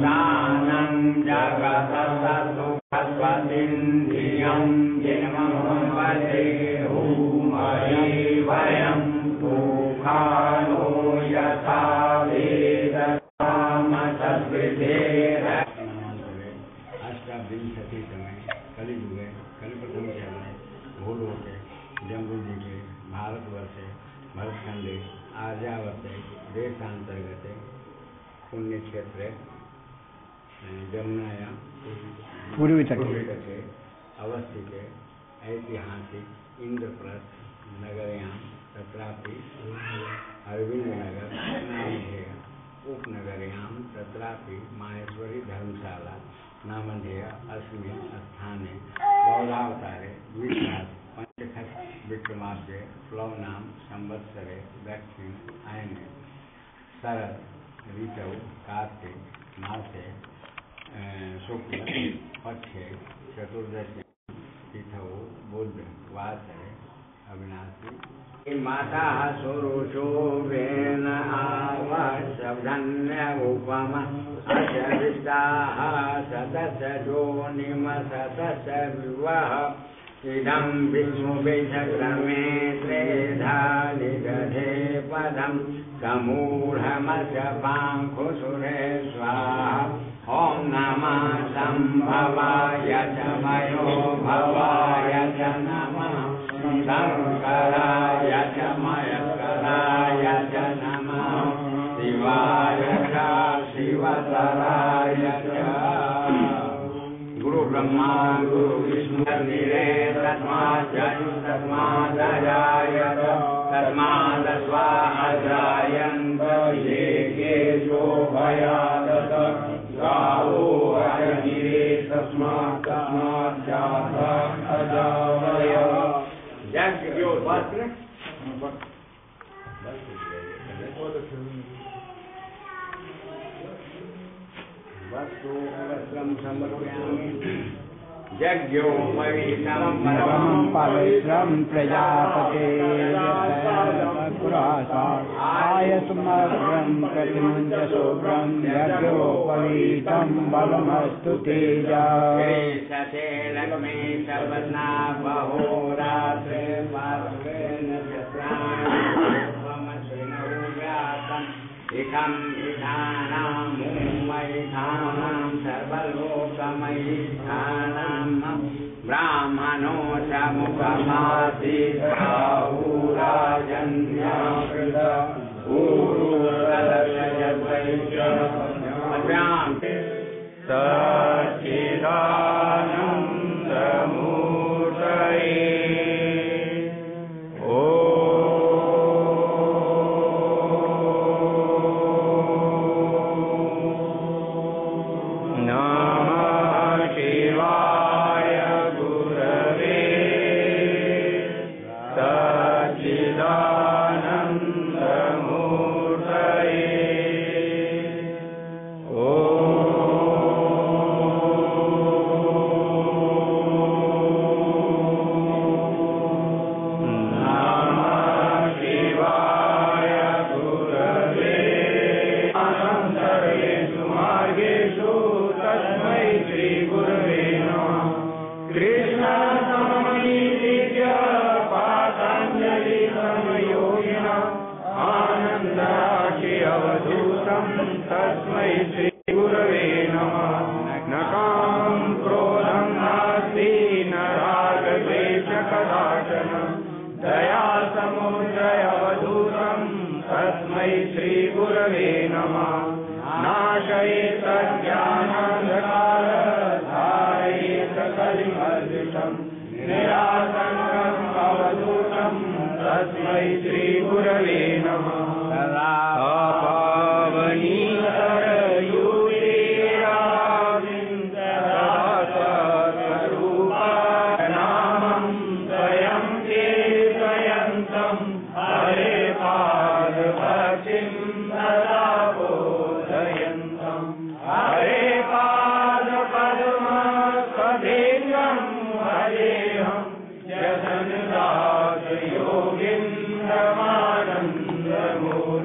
दानं जगतसुखस्वतीन्द्रियं जिन्मपते हुमये वयं सुखानो यथा वेदकामसद्विधेर अष्टाविंशति समय कलियुगे कलिप्रथम चरण भूलोके जम्बूद्वीपे भारतवर्षे भरतखंडे आर्यावर्ते देशांतर्गते पुण्यक्षेत्रे जमुनायां पूर्वी तटे अवस्थिते ऐतिहासिक इंद्रप्रस्थ नगरयां तत्रापि अरविंदनगर नामधेय उपनगरयां तत्रापि माहेश्वरी धर्मशाला नामधेय अस्मिन् स्थाने बौद्धावतारे द्वितीयात् पंचखश विक्रमाब्दे प्लवनां संवत्सरे दक्षिण आयने शरद ऋतौ कार्तिक मासे शुक्ल पक्षे चतुर्दशी तिथौ बुध वासरे अविनाशी माता सुरुचो वेन आवशब्दन्य उपम अशविष्टाः सतस्य जोनिमसतस्य विवः इदं विष्णुविषक्रमे त्रेधा निगधे पदं समूढमस्य पाङ्खुसुरे स्वाहा ॐ नमः सम्भवाय च मयो भवाय च नमः शङ्कराय च मयस्कराय च नमः शिवाय च शिवतराय च गुरु ब्रह्मा गुरु विष्णु तस्मात् तस्मादजायत तस्मात् स्वाहाजायन्त ये केशो भयादत गावो अजगिरे तस्मात् जाता अजावय वस्त्र वस्त्रं समर्पयामि यज्ञोपवीतं पवित्रं प्रजापते आयसमग्रं प्रतिमञ्च शुभ्रं यज्ञोपवीतं बलमस्तु तेजा सते लक्ष्मी सर्वना बहोरात्रे पार्श्वेन इकम् इधानां सर्वलोकमयिधानां ब्राह्मणो च मुखमासीराजन्याकृत सच्चिदानन्दमूर्तये योगिन्द्रमानन्दमूर्ति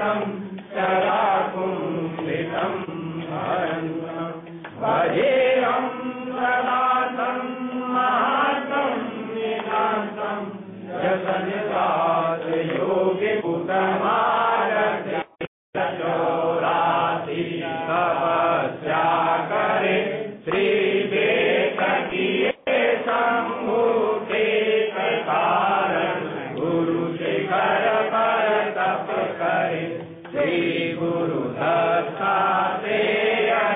नीलकण्ठं सदा कुंसितं हरन्तं भजेऽहं सदा तं महान्तं नितान्तं यतनिदात् योगिपुतमारति चोराति तपस्या करे त्रिवेकटिये सम्भूते कारण गुरु शिखर पर तप करे श्री गुरु दत्ताते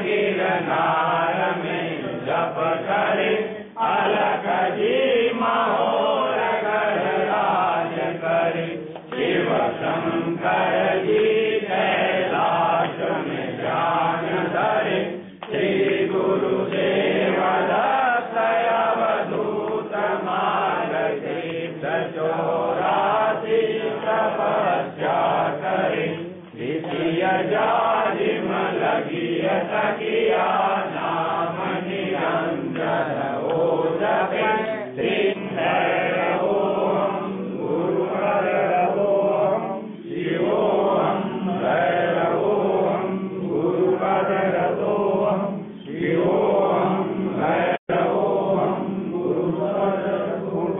गिरनार में जप करे अलग जी महोर गणराज करे शिव शंकर जी कैलाश में ज्ञान धरे श्री गुरुदेव दत्त अवधूत मार्गे चौरासी तपस्या करे द्वितीय जाजिम लगिय तकिया नाम निरंजन ओ जपे त्रिंदैवोऽहं गुरुपरमोऽहं शिवोऽहं भैरवोऽहं गुरुपरमोऽहं शिवोऽहं भैरवोऽहं गुरुपरमोऽहं।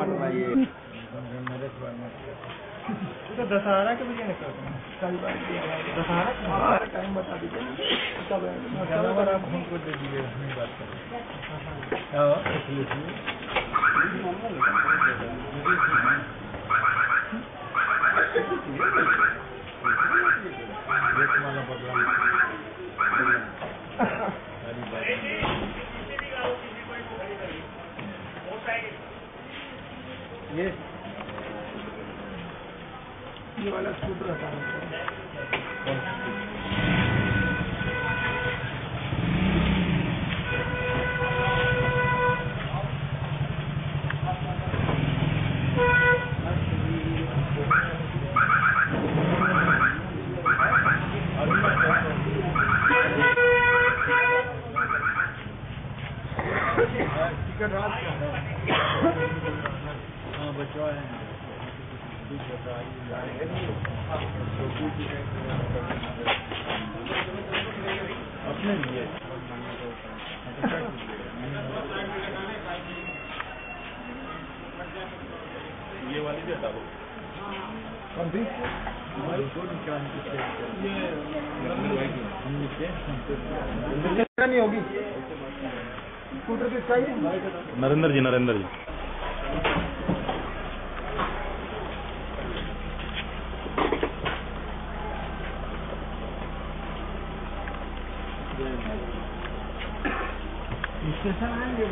तो दशहरा के बजे निकलते हैं कल दशहरा टाइम बता दीजिए कब आप हमको दे दीजिए हम बात करें। ये वाला सूत्र रहता है टिकट रात का है। हाँ बच्चा है अपने लिए ये वाली देता हो कौन सी हमारी नहीं होगी स्कूटर की चाहिए नरेंद्र जी स्टेशन आएंगे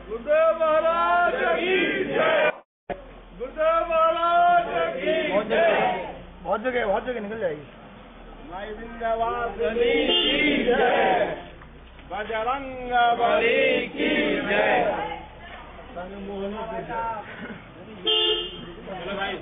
गुरुदेव महाराज की जय। गुरुदेव महाराज की बहुत जगह निकल जाएगी। विंध्यवासिनी की जय। बजरंग बली की जय। चलो भाई